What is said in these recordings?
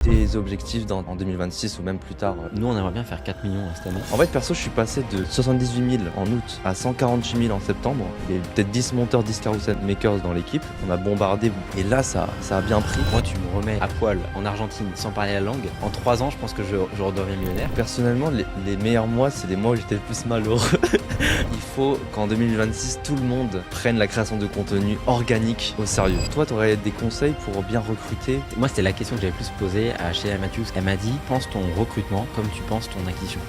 Tes objectifs en 2026 ou même plus tard? Nous, on aimerait bien faire 4 millions cette année. En fait, perso, je suis passé de 78 000 en août à 148 000 en septembre. Il y a peut-être 10 monteurs, 10 carousel makers dans l'équipe. On a bombardé et là, ça a bien pris. Moi, tu me remets à poil en Argentine sans parler la langue. En 3 ans, je pense que je redeviens millionnaire. Personnellement, les meilleurs mois, c'est les mois où j'étais le plus malheureux. Il faut qu'en 2026, tout le monde prenne la création de contenu organique au sérieux. Toi, tu aurais des conseils pour bien recruter? Moi, c'était la question que j'avais plus posée à Sheila Matthews. Elle m'a dit, pense ton recrutement comme tu penses ton acquisition.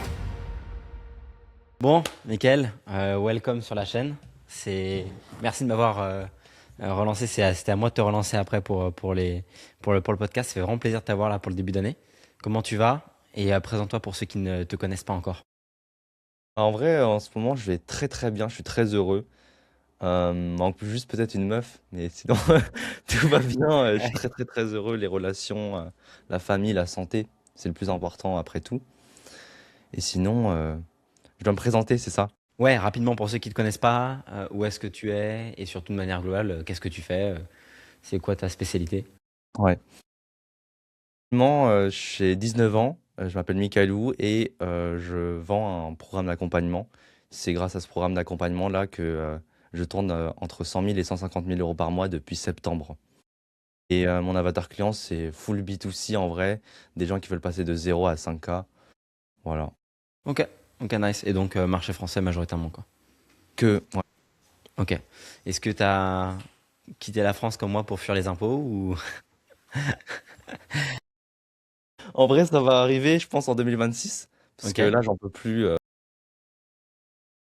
Bon, Mickaël, welcome sur la chaîne. Merci de m'avoir relancé. C'était à moi de te relancer après pour le podcast. Ça fait vraiment plaisir de t'avoir là pour le début d'année. Comment tu vas? Et présente-toi pour ceux qui ne te connaissent pas encore. En vrai, en ce moment, je vais très très bien. Je suis très heureux. Manque juste peut-être une meuf, mais sinon tout va bien. Je suis très très très heureux. Les relations, la famille, la santé, c'est le plus important après tout. Et sinon, je dois me présenter, c'est ça? Ouais, rapidement pour ceux qui ne te connaissent pas, où est-ce que tu es? Et surtout de manière globale, qu'est-ce que tu fais? C'est quoi ta spécialité? Ouais. Moi, j'ai 19 ans, je m'appelle Mickaël Wu et je vends un programme d'accompagnement. C'est grâce à ce programme d'accompagnement-là que je tourne entre 100 000 et 150 000 euros par mois depuis septembre. Et mon avatar client, c'est full B2C en vrai, des gens qui veulent passer de 0 à 5K. Voilà. Ok, nice. Et donc, marché français majoritairement, quoi. Ouais. Ok. Est-ce que tu as quitté la France comme moi pour fuir les impôts ou... En vrai, ça va arriver, je pense, en 2026, parce Ok, que là, j'en peux plus.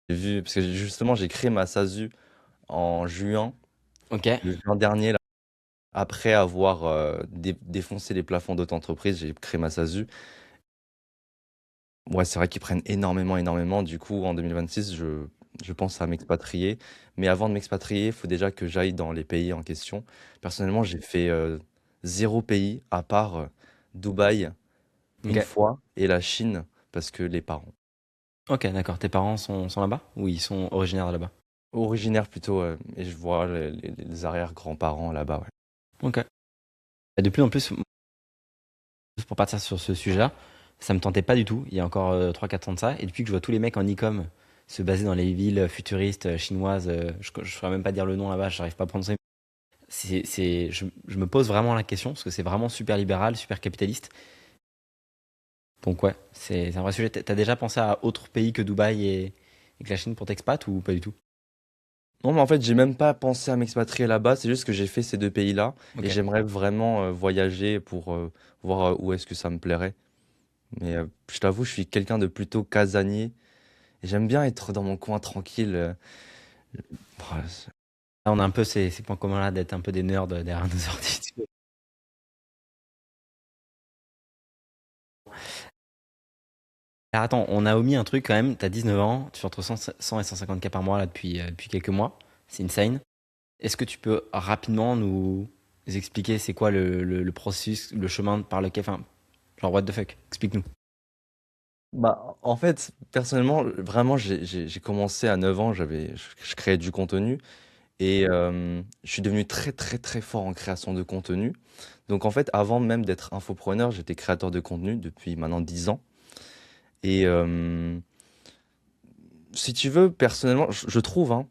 Parce que justement, j'ai créé ma SASU en juin, ok. le juin dernier, là. Après avoir défoncé les plafonds d'auto-entreprise, j'ai créé ma SASU. Ouais, c'est vrai qu'ils prennent énormément, énormément. Du coup, en 2026, je pense à m'expatrier. Mais avant de m'expatrier, il faut déjà que j'aille dans les pays en question. Personnellement, j'ai fait 0 pays, à part Dubaï une Ok, fois et la Chine, parce que les parents. ok, d'accord. Tes parents sont là-bas ou ils sont originaires de là-bas? Originaires plutôt, et je vois les arrière-grands-parents là-bas, ouais. Ok. Et de plus en plus, pour partir sur ce sujet-là, ça me tentait pas du tout, il y a encore 3-4 ans de ça. Et depuis que je vois tous les mecs en e-com se baser dans les villes futuristes chinoises, je ne saurais même pas dire le nom là-bas, j'arrive pas à prononcer. Je me pose vraiment la question, parce que c'est vraiment super libéral, super capitaliste. Donc ouais, c'est un vrai sujet. T'as déjà pensé à autre pays que Dubaï et que la Chine pour t'expat ou pas du tout? Non, mais en fait, j'ai même pas pensé à m'expatrier là-bas, c'est juste que j'ai fait ces 2 pays-là et Ok. j'aimerais vraiment voyager pour voir où est-ce que ça me plairait. Mais je t'avoue, je suis quelqu'un de plutôt casanier et j'aime bien être dans mon coin tranquille. Voilà, Là, on a un peu ces points communs là d'être un peu des nerds derrière nos ordi. Alors attends, on a omis un truc quand même. T'as 19 ans, tu fais entre 100 et 150 k par mois là depuis quelques mois. C'est insane. Est-ce que tu peux rapidement nous expliquer c'est quoi le processus, le chemin par lequel, enfin, genre what the fuck, explique-nous. Bah, en fait, personnellement, vraiment, j'ai commencé à 9 ans, je créais du contenu et je suis devenu très très très fort en création de contenu. Donc en fait, avant même d'être infopreneur, j'étais créateur de contenu depuis maintenant 10 ans. Et si tu veux, personnellement, je trouve, hein,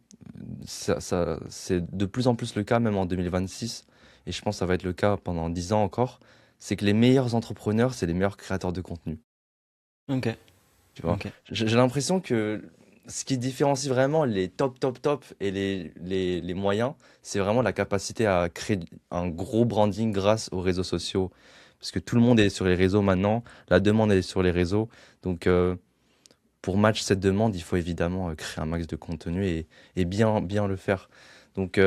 c'est de plus en plus le cas, même en 2026, et je pense que ça va être le cas pendant 10 ans encore, c'est que les meilleurs entrepreneurs, c'est les meilleurs créateurs de contenu. Ok, Tu vois? ok. J'ai l'impression que ce qui différencie vraiment les top, top, top et les moyens, c'est vraiment la capacité à créer un gros branding grâce aux réseaux sociaux. Parce que tout le monde est sur les réseaux maintenant, la demande est sur les réseaux. Donc, pour match cette demande, il faut évidemment créer un max de contenu et bien le faire. Donc,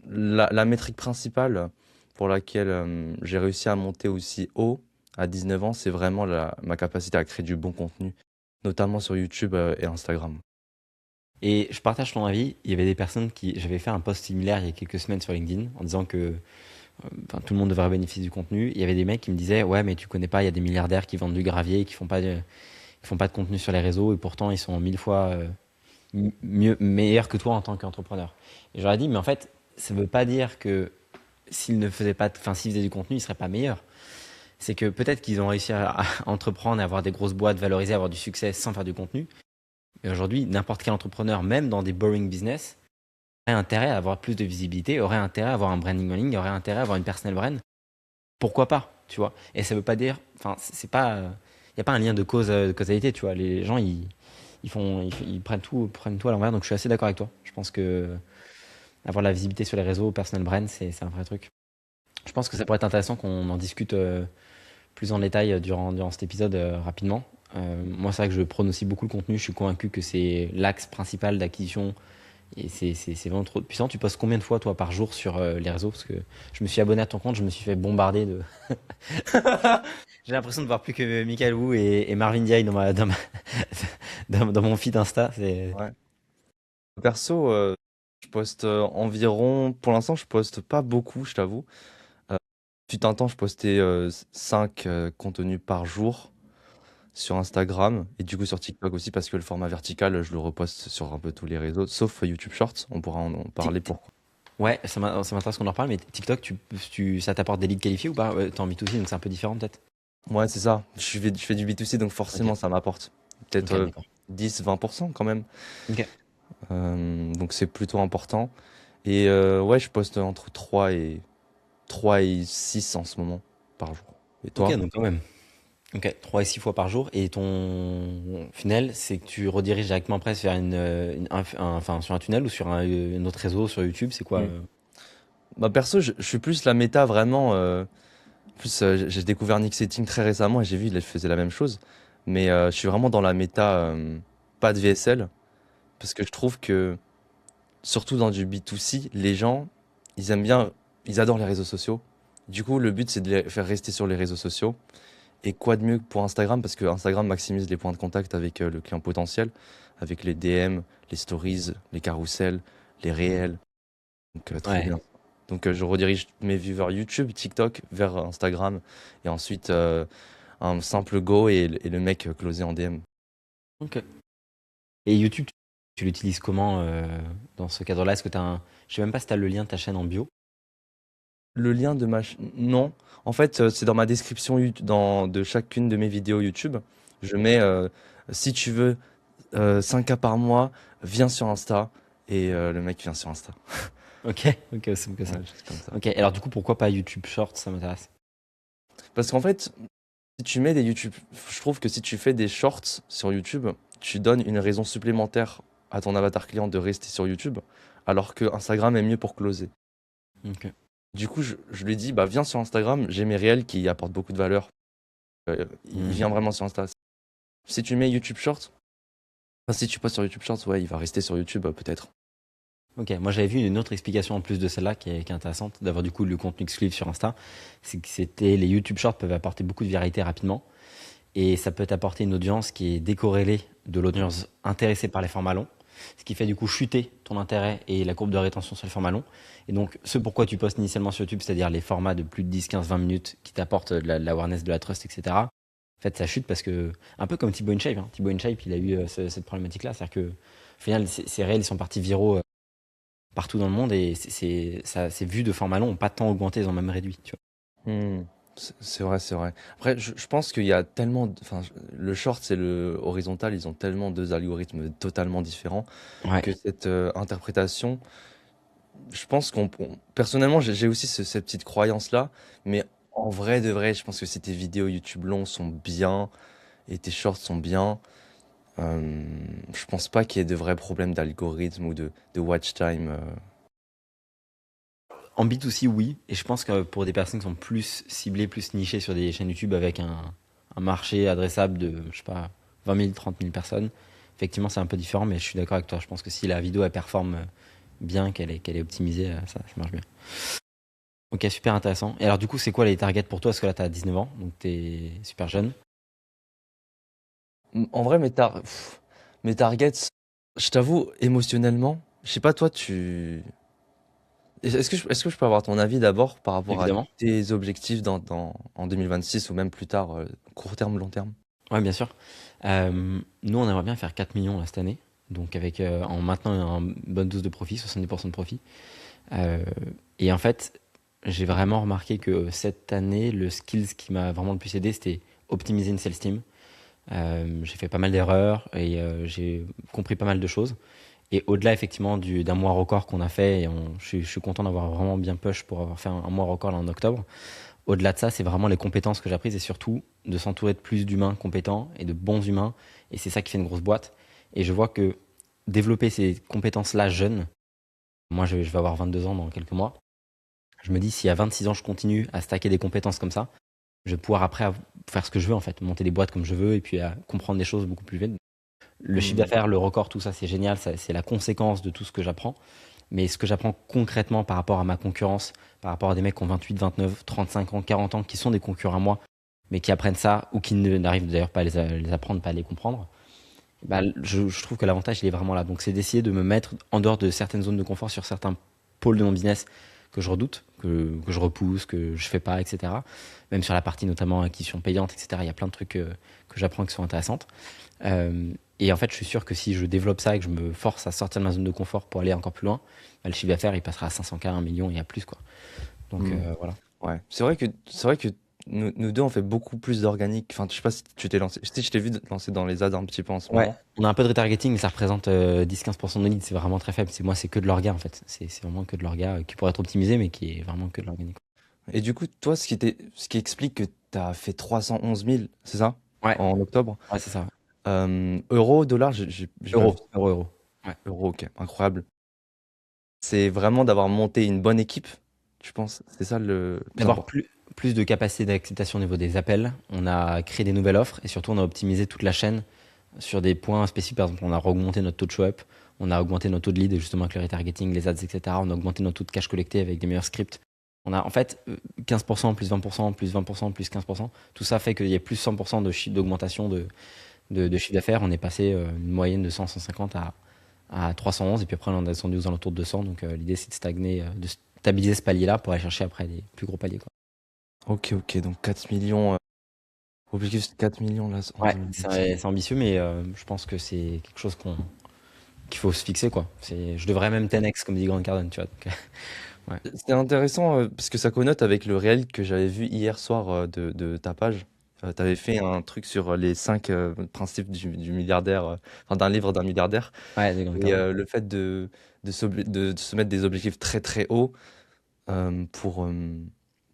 la métrique principale pour laquelle j'ai réussi à monter aussi haut à 19 ans, c'est vraiment ma capacité à créer du bon contenu, notamment sur YouTube et Instagram. Et je partage ton avis. Il y avait des personnes qui, j'avais fait un post similaire il y a quelques semaines sur LinkedIn en disant que enfin, tout le monde devrait bénéficier du contenu. Il y avait des mecs qui me disaient ouais mais tu connais pas, il y a des milliardaires qui vendent du gravier, qui font pas de contenu sur les réseaux et pourtant ils sont 1000 fois meilleurs que toi en tant qu'entrepreneur. Et j'aurais dit mais en fait ça veut pas dire que s'ils ne faisaient pas, enfin s'ils faisaient du contenu ils seraient pas meilleurs. C'est que peut-être qu'ils ont réussi à entreprendre, à avoir des grosses boîtes, valoriser, avoir du succès sans faire du contenu. Mais aujourd'hui, n'importe quel entrepreneur, même dans des boring business, aurait intérêt à avoir plus de visibilité, aurait intérêt à avoir un branding en ligne, aurait intérêt à avoir une personal brand. Pourquoi pas, tu vois? Et ça veut pas dire, enfin, c'est pas, il y a pas un lien de cause, de causalité, tu vois. Les gens, ils prennent tout à l'envers. Donc, je suis assez d'accord avec toi. Je pense que avoir la visibilité sur les réseaux, personal brand, c'est un vrai truc. Je pense que ça pourrait être intéressant qu'on en discute plus en détail durant cet épisode rapidement. Moi, c'est vrai que je prône aussi beaucoup le contenu. Je suis convaincu que c'est l'axe principal d'acquisition et c'est vraiment trop puissant. Tu postes combien de fois, toi, par jour sur les réseaux? Parce que je me suis abonné à ton compte, je me suis fait bombarder de. J'ai l'impression de voir plus que Michael Wu et Marvin Gaye dans mon feed Insta. Ouais. Perso, je poste environ, pour l'instant, je poste pas beaucoup, je t'avoue. Fut un temps, je postais 5 contenus par jour sur Instagram et du coup sur TikTok aussi parce que le format vertical, je le reposte sur un peu tous les réseaux, sauf YouTube Shorts. On pourra en parler pourquoi. Ouais, ça m'intéresse qu'on en reparle, mais TikTok, ça t'apporte des leads qualifiés ou pas? Ouais, t'es en B2C, donc c'est un peu différent peut-être. Ouais, c'est ça. Je fais du B2C, donc Ok, forcément, ça m'apporte peut-être ok, d'accord. 10-20% quand même. Ok, Donc c'est plutôt important. Et ouais, je poste entre 3 et 6 en ce moment par jour. Et ok, toi? donc quand même. Ok, 3 et 6 fois par jour. Et ton funnel, c'est que tu rediriges directement après vers enfin, sur un tunnel ou sur un autre réseau, sur YouTube, c'est quoi? Hmm. Bah perso, je suis plus la méta vraiment. Plus, j'ai découvert Nick Setting très récemment et j'ai vu il faisait la même chose. Mais je suis vraiment dans la méta, pas de VSL, parce que je trouve que, surtout dans du B2C, les gens, ils aiment bien, ils adorent les réseaux sociaux. Du coup, le but, c'est de les faire rester sur les réseaux sociaux. Et quoi de mieux que pour Instagram, parce que Instagram maximise les points de contact avec le client potentiel, avec les DM, les stories, les carousels, les réels. Donc, trop Ouais. bien. Donc, je redirige mes viewers YouTube, TikTok vers Instagram. Et ensuite, un simple go et le mec closé en DM. Ok. Et YouTube, tu l'utilises comment dans ce cadre-là? Est-ce que tu as un. Je sais même pas si tu as le lien de ta chaîne en bio. Le lien de Non. En fait, c'est dans ma description de chacune de mes vidéos YouTube. Je mets, si tu veux 5K par mois, viens sur Insta. Et le mec vient sur Insta. Ok, ok, c'est que ça. Ouais, juste comme ça. Ok, alors du coup, pourquoi pas YouTube Short? Ça m'intéresse. Parce qu'en fait, si tu mets des YouTube, je trouve que si tu fais des shorts sur YouTube, tu donnes une raison supplémentaire à ton avatar client de rester sur YouTube, alors que Instagram est mieux pour closer. Ok. Du coup, je lui dis, bah viens sur Instagram, j'ai mes réels qui apportent beaucoup de valeur. Il Hmm. vient vraiment sur Insta. Si tu mets YouTube Shorts, enfin, si tu postes sur YouTube Shorts, ouais, il va rester sur YouTube peut-être. Ok, moi j'avais vu une autre explication en plus de celle-là qui est intéressante, d'avoir du coup le contenu exclusif sur Insta. C'est que c'était les YouTube Shorts peuvent apporter beaucoup de viralité rapidement et ça peut t'apporter une audience qui est décorrélée de l'audience intéressée par les formats longs, ce qui fait du coup chuter ton intérêt et la courbe de rétention sur les formats longs. Et donc ce pourquoi tu postes initialement sur YouTube, c'est-à-dire les formats de plus de 10, 15, 20 minutes qui t'apportent de l'awareness, de la trust, etc. En fait, ça chute parce que, un peu comme Thibaut InShape, hein. Thibaut InShape, il a eu cette problématique-là. C'est-à-dire que, au final, ces réels, ils sont partis viraux partout dans le monde et ces vues de format long n'ont pas tant augmenté, ils ont même réduit. Tu Hmm, c'est vrai, c'est vrai. Après, je pense qu'il y a tellement, enfin, le short et le horizontal, ils ont tellement deux algorithmes totalement différents vois. Ouais. que cette interprétation, je pense personnellement, j'ai aussi cette petite croyance-là, mais en vrai de vrai, je pense que si tes vidéos YouTube longs sont bien et tes shorts sont bien, euh, je pense pas qu'il y ait de vrais problèmes d'algorithme ou de watch time. En B2C, oui. Et je pense que pour des personnes qui sont plus ciblées, plus nichées sur des chaînes YouTube avec un marché adressable de, je sais pas, 20 000, 30 000 personnes, effectivement, c'est un peu différent, mais je suis d'accord avec toi. Je pense que si la vidéo, elle performe bien, qu'elle est optimisée, ça marche bien. Ok, super intéressant. Et alors, du coup, c'est quoi les targets pour toi? Parce que là, tu as 19 ans, donc tu es super jeune. En vrai, mes targets, je t'avoue, émotionnellement, je sais pas, toi, est-ce que je peux avoir ton avis d'abord par rapport à Évidemment. tes objectifs en 2026 ou même plus tard, court terme, long terme? Ouais, bien sûr. Nous, on aimerait bien faire 4 millions là, cette année. Donc, en maintenant une bonne dose de profit, 70% de profit. Euh, et en fait, j'ai vraiment remarqué que cette année, le skills qui m'a vraiment le plus aidé, c'était optimiser une sales team. J'ai fait pas mal d'erreurs et j'ai compris pas mal de choses. Et au-delà effectivement d'un mois record qu'on a fait, et je suis content d'avoir vraiment bien push pour avoir fait un mois record là, en octobre. Au-delà de ça, c'est vraiment les compétences que j'ai apprises et surtout de s'entourer de plus d'humains compétents et de bons humains. Et c'est ça qui fait une grosse boîte. Et je vois que développer ces compétences-là jeune, moi je vais avoir 22 ans dans quelques mois, je me dis si à 26 ans je continue à stacker des compétences comme ça, je vais pouvoir après faire ce que je veux en fait, monter des boîtes comme je veux et puis à comprendre des choses beaucoup plus vite. Le chiffre Hmm. d'affaires, le record, tout ça c'est génial, c'est la conséquence de tout ce que j'apprends. Mais ce que j'apprends concrètement par rapport à ma concurrence, par rapport à des mecs qui ont 28, 29, 35 ans, 40 ans, qui sont des concurrents à moi, mais qui apprennent ça ou qui n'arrivent d'ailleurs pas à les apprendre, pas à les comprendre, bah, je trouve que l'avantage, il est vraiment là. Donc, c'est d'essayer de me mettre en dehors de certaines zones de confort sur certains pôles de mon business que je redoute, que je repousse, que je fais pas, etc. Même sur la partie notamment acquisition payante, etc. Il y a plein de trucs que j'apprends qui sont intéressantes. Et en fait, je suis sûr que si je développe ça et que je me force à sortir de ma zone de confort pour aller encore plus loin, bah, le chiffre d'affaires, il passera à 500K, 1 million et à plus, quoi. Donc, Hmm. voilà. Ouais, c'est vrai que nous deux on fait beaucoup plus d'organique. Enfin, je sais pas si tu t'es lancé, si je t'ai vu te lancer dans les ads un petit peu en ce Ouais, moment. on a un peu de retargeting, mais ça représente 10-15% de nos leads. C'est vraiment très faible. Moi, c'est que de l'orga, en fait. C'est vraiment que de l'orga qui pourrait être optimisé, mais qui est vraiment que de l'organique. Et du coup, toi, ce qui explique que tu as fait 311 000, c'est ça? Ouais, En octobre? ouais, c'est ça. Euros, dollars, j'ai pas vu. Euro, euro, euro. Ouais. Euros, ok, incroyable. C'est vraiment d'avoir monté une bonne équipe, tu penses? C'est ça le plus D'avoir important. plus de capacité d'acceptation au niveau des appels. On a créé des nouvelles offres et surtout, on a optimisé toute la chaîne sur des points spécifiques. Par exemple, on a augmenté notre taux de show-up, on a augmenté notre taux de lead justement avec le retargeting, les ads, etc. On a augmenté notre taux de cash collecté avec des meilleurs scripts. On a en fait 15%, plus 20%, plus 20%, plus 15%. Tout ça fait qu'il y a plus 100% d'augmentation de chiffre d'affaires. On est passé une moyenne de 100, 150 à 311 et puis après on a descendu aux alentours de 200. Donc l'idée c'est de stagner, de stabiliser ce palier-là pour aller chercher après des plus gros paliers, quoi. Ok, ok, donc 4 millions, objectif c'est 4 millions là en Ouais, 2025. c'est ambitieux, mais je pense que c'est quelque chose qu'il faut se fixer, quoi. Je devrais même 10x, comme dit Grant Cardone, tu vois. Donc, ouais. C'est intéressant parce que ça connote avec le réel que j'avais vu hier soir de ta page. Tu avais fait un truc sur les 5 principes du milliardaire, enfin d'un livre d'un milliardaire. Ouais, de Grant Et Cardone. le fait de se mettre des objectifs très très hauts pour...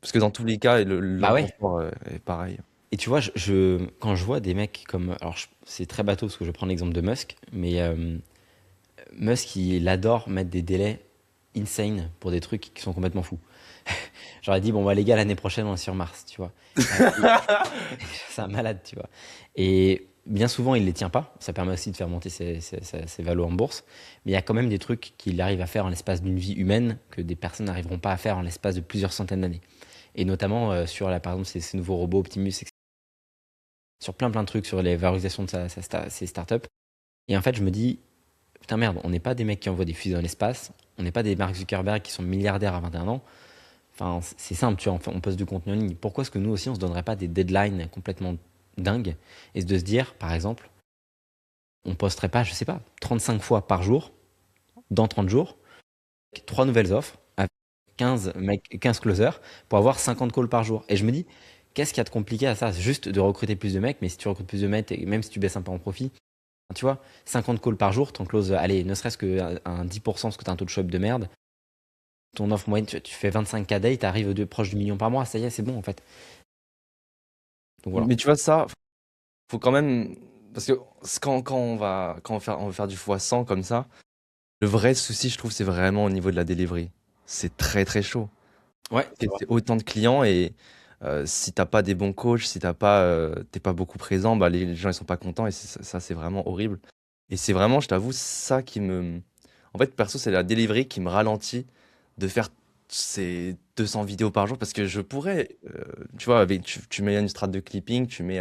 parce que dans tous les cas, Bah ouais. l'inconfort est pareil. Et tu vois, quand je vois des mecs comme. Alors, c'est très bateau parce que je prends l'exemple de Musk, mais Musk, il adore mettre des délais insane pour des trucs qui sont complètement fous. J'aurais dit, bon, bah, les gars, l'année prochaine, on est sur Mars, tu vois. C'est un malade, tu vois. Et bien souvent, il les tient pas. Ça permet aussi de faire monter ses valos en bourse. Mais il y a quand même des trucs qu'il arrive à faire en l'espace d'une vie humaine que des personnes n'arriveront pas à faire en l'espace de plusieurs centaines d'années. Et notamment sur, par exemple, ces nouveaux robots Optimus, etc. Sur plein de trucs, sur les valorisations de ses startups. Et en fait, je me dis, putain merde, on n'est pas des mecs qui envoient des fusées dans l'espace. On n'est pas des Mark Zuckerberg qui sont milliardaires à 21 ans. Enfin, c'est simple, tu vois, on poste du contenu en ligne. Pourquoi est-ce que nous aussi, on se donnerait pas des deadlines complètement dingues et de se dire, par exemple, on posterait pas, je sais pas, 35 fois par jour, dans 30 jours, avec 3 nouvelles offres, avec 15 closers, pour avoir 50 calls par jour. Et je me dis, qu'est-ce qu'il y a de compliqué à ça? C'est juste de recruter plus de mecs, mais si tu recrutes plus de mecs, et même si tu baisses un peu en profit, tu vois, 50 calls par jour, ton close, allez, ne serait-ce qu'un 10% parce que tu as un taux de show de merde, ton offre moyenne, tu fais 25K day, tu arrives proche du million par mois, ça y est, c'est bon en fait. Donc voilà. Mais tu vois, ça, faut quand même... Parce que quand on va faire du x100 comme ça, le vrai souci, je trouve, c'est vraiment au niveau de la delivery. C'est très très chaud. Ouais, c'est vrai. C'est autant de clients et si t'as pas des bons coachs, si t'es pas beaucoup présent, bah les gens ils sont pas contents et ça c'est vraiment horrible. Et c'est vraiment, je t'avoue, ça qui me... En fait, perso, c'est la delivery qui me ralentit de faire ces 200 vidéos par jour parce que je pourrais, tu vois, tu mets une strate de clipping, tu mets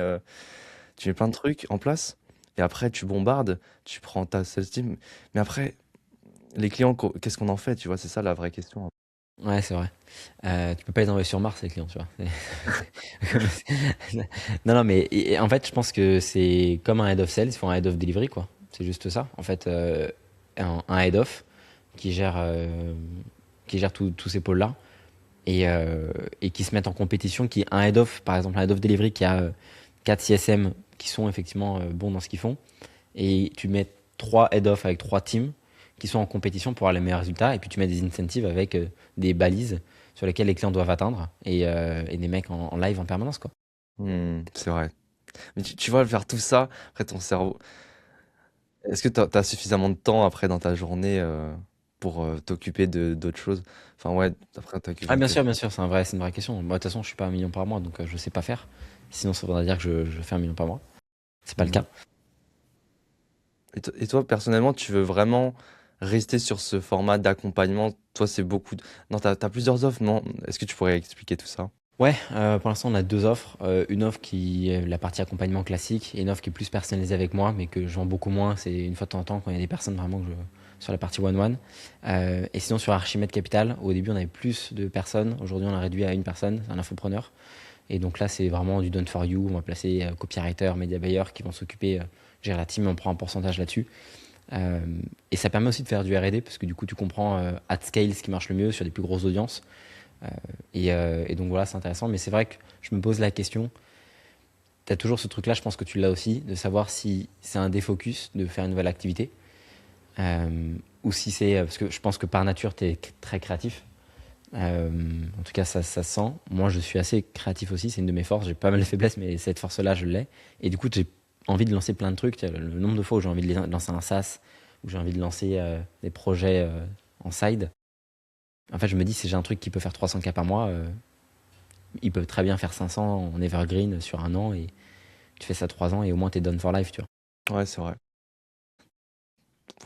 plein de trucs en place et après tu bombardes, tu prends ta sales team. Mais après, les clients, qu'est-ce qu'on en fait, tu vois, c'est ça la vraie question. Ouais, c'est vrai. Tu peux pas les envoyer sur Mars, les clients, tu vois. Non, non, mais en fait, je pense que c'est comme un head of sales, il faut un head of delivery, quoi. C'est juste ça. En fait, un head of qui gère tous ces pôles-là, et qui se mettent en compétition, qui un head of, par exemple un head of delivery qui a 4 CSM qui sont effectivement bons dans ce qu'ils font, et tu mets 3 head of avec 3 teams qui sont en compétition pour avoir les meilleurs résultats, et puis tu mets des incentives avec des balises sur lesquelles les clients doivent atteindre, et des mecs en live en permanence, quoi. C'est vrai. Mais tu vois, faire tout ça, après ton cerveau, est-ce que tu as suffisamment de temps après dans ta journée pour t'occuper de d'autres choses? Enfin, ouais, après Ah, t'occuper de tes... bien sûr, c'est une vraie question. Moi, de toute façon, je suis pas à 1 million par mois, donc je sais pas faire. Sinon, ça voudrait dire que je fais 1 million par mois. C'est pas le Mhm. cas. Et toi, personnellement, tu veux vraiment rester sur ce format d'accompagnement? Toi, c'est beaucoup de... Non, t'as plusieurs offres, non? Est-ce que tu pourrais expliquer tout ça? Ouais, pour l'instant, on a deux offres. Une offre qui est la partie accompagnement classique et une offre qui est plus personnalisée avec moi, mais que je vends beaucoup moins. C'est une fois de temps en temps quand il y a des personnes vraiment que je... sur la partie one-one. Et sinon, sur Archimède Capital, au début, on avait plus de personnes. Aujourd'hui, on a réduit à une personne, un infopreneur. Et donc là, c'est vraiment du done for you. On va placer copywriter, media buyer qui vont s'occuper, gérer la team, on prend un pourcentage là-dessus. Euh, et ça permet aussi de faire du R&D parce que du coup, tu comprends at scale ce qui marche le mieux sur des plus grosses audiences. Et donc voilà, c'est intéressant. Mais c'est vrai que je me pose la question. Tu as toujours ce truc-là, je pense que tu l'as aussi, de savoir si c'est un défocus de faire une nouvelle activité ou si c'est. Parce que je pense que par nature, tu es très créatif. En tout cas, ça se sent. Moi, je suis assez créatif aussi. C'est une de mes forces. J'ai pas mal de faiblesses, mais cette force-là, je l'ai. Et du coup, j'ai envie de lancer plein de trucs. Tu vois, le nombre de fois où j'ai envie de lancer un SaaS, où j'ai envie de lancer des projets en side. En fait, je me dis, si j'ai un truc qui peut faire 300K par mois, ils peuvent très bien faire 500 en evergreen sur 1 an. Et tu fais ça 3 ans et au moins, t'es done for life, tu vois. Ouais, c'est vrai.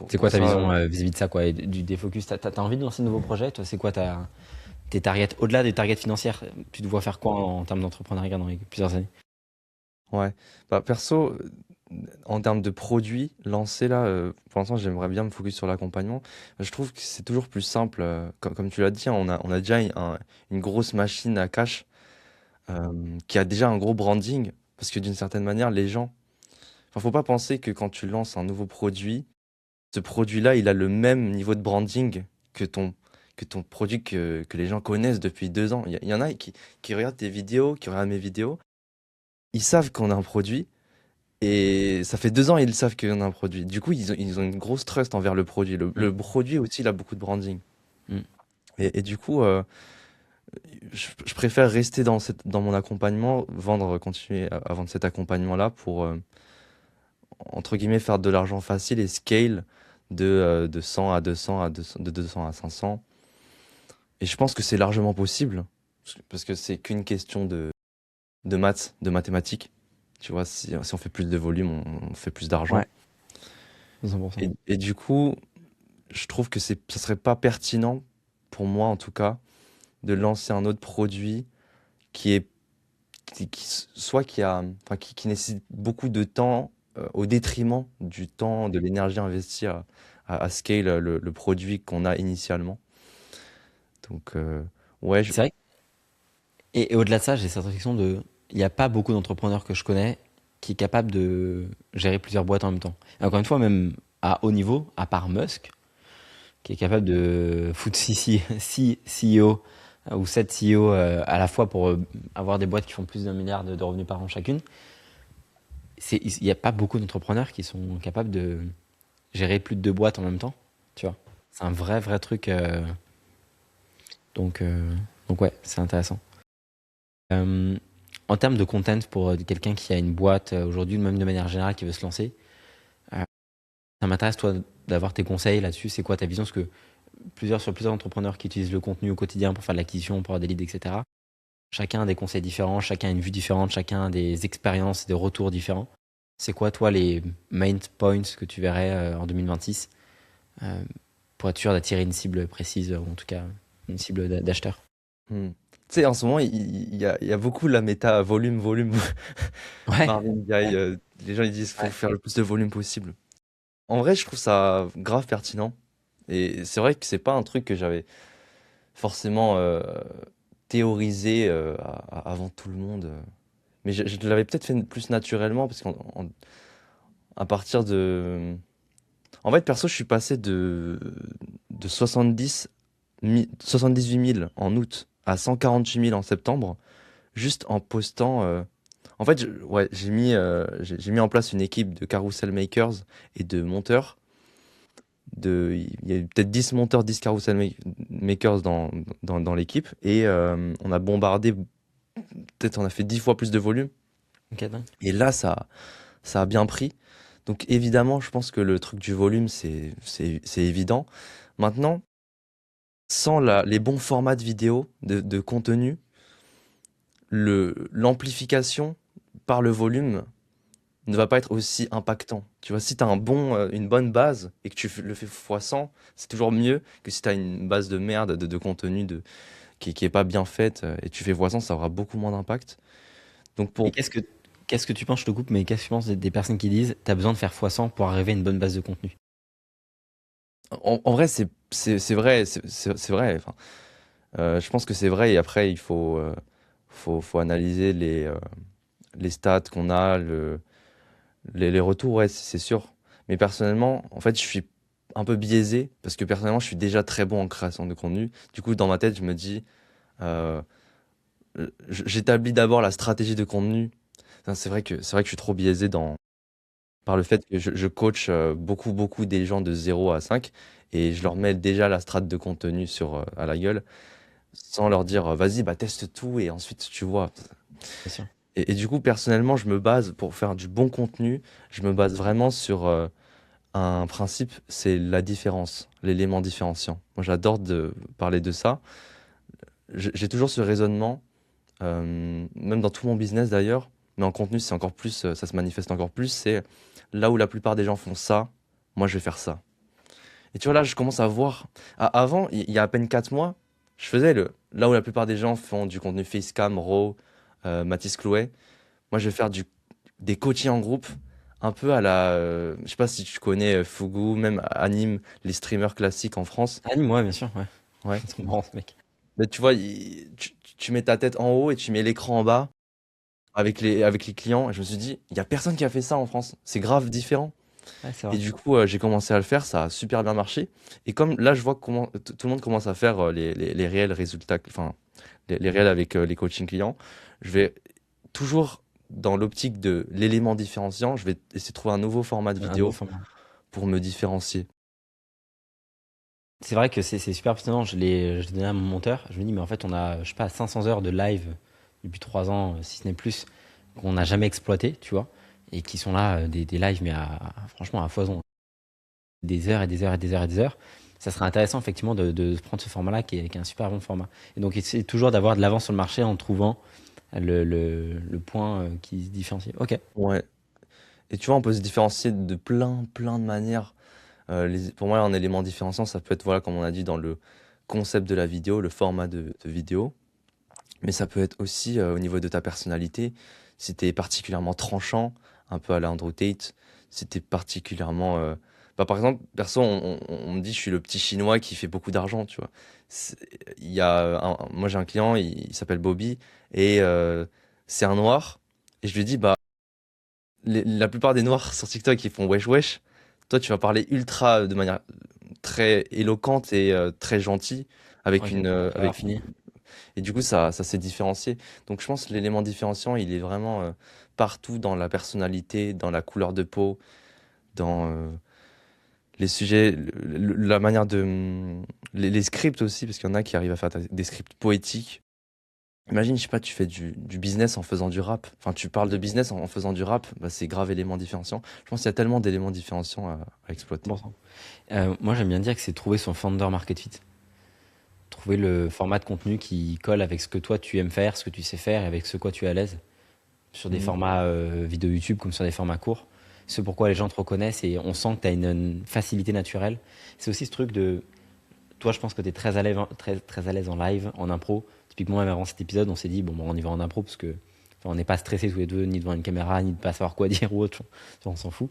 C'est Pour quoi ta ça, vision vis-à-vis de ça, quoi, et du défocus? T'as envie de lancer de nouveaux projets? Toi, c'est quoi tes targets? Au-delà des targets financières, tu te vois faire quoi en termes d'entrepreneuriat dans les plusieurs années? ouais. Bah, perso, en termes de produits lancés là, pour l'instant, j'aimerais bien me focus sur l'accompagnement. Je trouve que c'est toujours plus simple. Comme tu l'as dit, hein, on a déjà une grosse machine à cash qui a déjà un gros branding. Parce que d'une certaine manière, les gens. Enfin, faut pas penser que quand tu lances un nouveau produit, ce produit-là, il a le même niveau de branding que ton produit que les gens connaissent depuis 2 ans. Il y en a qui regardent tes vidéos, qui regardent mes vidéos. Ils savent qu'on a un produit. Et ça fait 2 ans, ils savent qu'on a un produit. Du coup, ils ont une grosse trust envers le produit. Le Mm. produit aussi, il a beaucoup de branding. Mm. Et du coup, je préfère rester dans mon accompagnement, continuer à vendre cet accompagnement-là pour, entre guillemets, faire de l'argent facile et scale de 100 à 200, de 200 à 500. Et je pense que c'est largement possible, parce que c'est qu'une question de maths, de mathématiques. Tu vois, si on fait plus de volume, on fait plus d'argent. Ouais, 200%. Et du coup, je trouve que ça serait pas pertinent, pour moi en tout cas, de lancer un autre produit qui est, soit qui nécessite beaucoup de temps au détriment du temps, de l'énergie investie à scale le produit qu'on a initialement. Donc, ouais, C'est vrai. Et au-delà de ça, j'ai cette réflexion de, il n'y a pas beaucoup d'entrepreneurs que je connais qui est capable de gérer plusieurs boîtes en même temps. Et encore une fois, même à haut niveau, à part Musk, qui est capable de foutre 6 CEO ou 7 CEO à la fois pour avoir des boîtes qui font plus d'1 milliard de revenus par an chacune. Il n'y a pas beaucoup d'entrepreneurs qui sont capables de gérer plus de 2 boîtes en même temps, tu vois. C'est un vrai, vrai truc. Donc, euh, donc ouais, c'est intéressant. Euh, En termes de content pour quelqu'un qui a une boîte aujourd'hui, même de manière générale, qui veut se lancer, euh, ça m'intéresse toi d'avoir tes conseils là-dessus. C'est quoi ta vision? Parce que plusieurs entrepreneurs qui utilisent le contenu au quotidien pour faire de l'acquisition, pour avoir des leads, etc. Chacun a des conseils différents, chacun a une vue différente, chacun a des expériences et des retours différents. C'est quoi toi les main points que tu verrais en 2026 euh, pour être sûr d'attirer une cible précise, ou en tout cas une cible d'acheteur? hmm. Tu sais, en ce moment, il y a beaucoup la méta volume, volume. Ouais, Marvin Gaye, les gens ils disent faut ouais. faire le plus de volume possible. En vrai, je trouve ça grave pertinent. Et c'est vrai que c'est pas un truc que j'avais forcément théorisé avant tout le monde. Mais je l'avais peut-être fait plus naturellement parce à partir de... En fait, perso, je suis passé de 70 000 78 000 en août à 148 000 en septembre, juste en postant. En fait, ouais, j'ai mis en place une équipe de carousel makers et de monteurs. Il y a eu peut-être 10 monteurs, 10 makers dans l'équipe. Et on a bombardé, peut-être on a fait 10 fois plus de volume. Ok, dingue. Et là, ça a bien pris. Donc évidemment, je pense que le truc du volume, c'est évident. Maintenant, sans les bons formats de vidéo, de contenu, l'amplification par le volume ne va pas être aussi impactant. Tu vois, si tu as une bonne base et que le fais fois 100, c'est toujours mieux que si tu as une base de merde de contenu qui est pas bien faite et tu fais fois 100, ça aura beaucoup moins d'impact. Donc Et pour, qu'est-ce que tu penses, je te coupe, mais qu'est-ce que tu penses des personnes qui disent t'as besoin de faire x100 pour arriver à une bonne base de contenu? en vrai, c'est vrai, c'est vrai. Enfin, je pense que c'est vrai et après, faut analyser les stats qu'on a, les retours, ouais, c'est sûr. Mais personnellement, en fait, je suis un peu biaisé parce que personnellement, je suis déjà très bon en création de contenu. Du coup, dans ma tête, je me dis, euh, j'établis d'abord la stratégie de contenu. Enfin, c'est vrai que je suis trop biaisé par le fait que je coach beaucoup des gens de 0 à 5 et je leur mets déjà la strate de contenu à la gueule sans leur dire, vas-y, bah, teste tout et ensuite tu vois. Bien sûr. Et du coup, personnellement, je me base pour faire du bon contenu, je me base vraiment sur un principe, c'est la différence, l'élément différenciant. Moi, j'adore parler de ça. J'ai toujours ce raisonnement, même dans tout mon business d'ailleurs, mais en contenu, c'est encore plus, ça se manifeste encore plus. C'est là où la plupart des gens font ça, moi, je vais faire ça. Et tu vois, là, je commence à voir. Avant, il y a à peine 4 mois, je faisais là où la plupart des gens font du contenu Facecam, Raw, Mathis Chloé. Moi, je vais faire des coachings en groupe, un peu à je sais pas si tu connais Fugu, même Anime, les streamers classiques en France. Anime, ouais, bien sûr, ouais. Ouais. C'est trop marrant, ce mec. Mais tu vois, tu mets ta tête en haut et tu mets l'écran en bas avec les clients. Et je me suis dit, il y a personne qui a fait ça en France. C'est grave différent. Ouais, c'est Et vrai. du coup, j'ai commencé à le faire, ça a super bien marché. Et comme là, je vois comment tout le monde commence à faire les réels résultats, enfin, les réels avec les coachings clients, je vais toujours dans l'optique de l'élément différenciant, je vais essayer de trouver un nouveau format de Un nouveau vidéo format. pour me différencier. C'est vrai que c'est super pertinent. Je l'ai donné à mon monteur. Je me dis, mais en fait, on a, je sais pas, 500 heures de live depuis 3 ans, si ce n'est plus, qu'on n'a jamais exploité, tu vois, et qui sont là, des lives, mais franchement, à foison. Des heures et des heures et des heures et des heures. Ça serait intéressant, effectivement, de prendre ce format-là, qui est un super bon format. Et donc, essayer toujours d'avoir de l'avance sur le marché en trouvant le point qui se différencie. Ok. Ouais. Et tu vois, on peut se différencier de plein de manières. Pour moi, un élément différenciant, ça peut être, voilà, comme on a dit, dans le concept de la vidéo, le format de vidéo. Mais ça peut être aussi au niveau de ta personnalité. Si tu es particulièrement tranchant, un peu à la Andrew Tate, si tu es particulièrement. Bah, par exemple, perso, on me dit je suis le petit chinois qui fait beaucoup d'argent, tu vois. C'est- Moi, j'ai un client, il s'appelle Bobby, et c'est un noir. Et je lui dis, bah, la plupart des noirs sur TikTok, ils font wesh wesh. Toi, tu vas parler ultra de manière très éloquente et très gentille, avec Ok. une, Très raffiné. et du coup, ça s'est différencié. Donc, je pense que l'élément différenciant, il est vraiment partout dans la personnalité, dans la couleur de peau, dans les sujets, la manière les scripts aussi, parce qu'il y en a qui arrivent à faire des scripts poétiques. Imagine, je sais pas, tu fais du business en faisant du rap. Enfin, tu parles de business en faisant du rap, bah, c'est grave élément différenciant. Je pense qu'il y a tellement d'éléments différenciants à exploiter. Bon sang. Moi, j'aime bien dire que c'est trouver son founder market fit. Trouver le format de contenu qui colle avec ce que toi tu aimes faire, ce que tu sais faire et avec ce quoi tu es à l'aise. Sur des Mhm. formats vidéo YouTube comme sur des formats courts. Ce pourquoi les gens te reconnaissent et on sent que tu as une facilité naturelle. C'est aussi ce truc de. Toi, je pense que tu es très à l'aise, très à l'aise en live, en impro. Typiquement, même avant cet épisode, on s'est dit, bon, on y va en impro parce que enfin, on n'est pas stressés tous les deux, ni devant une caméra, ni de pas savoir quoi dire ou autre. On s'en fout.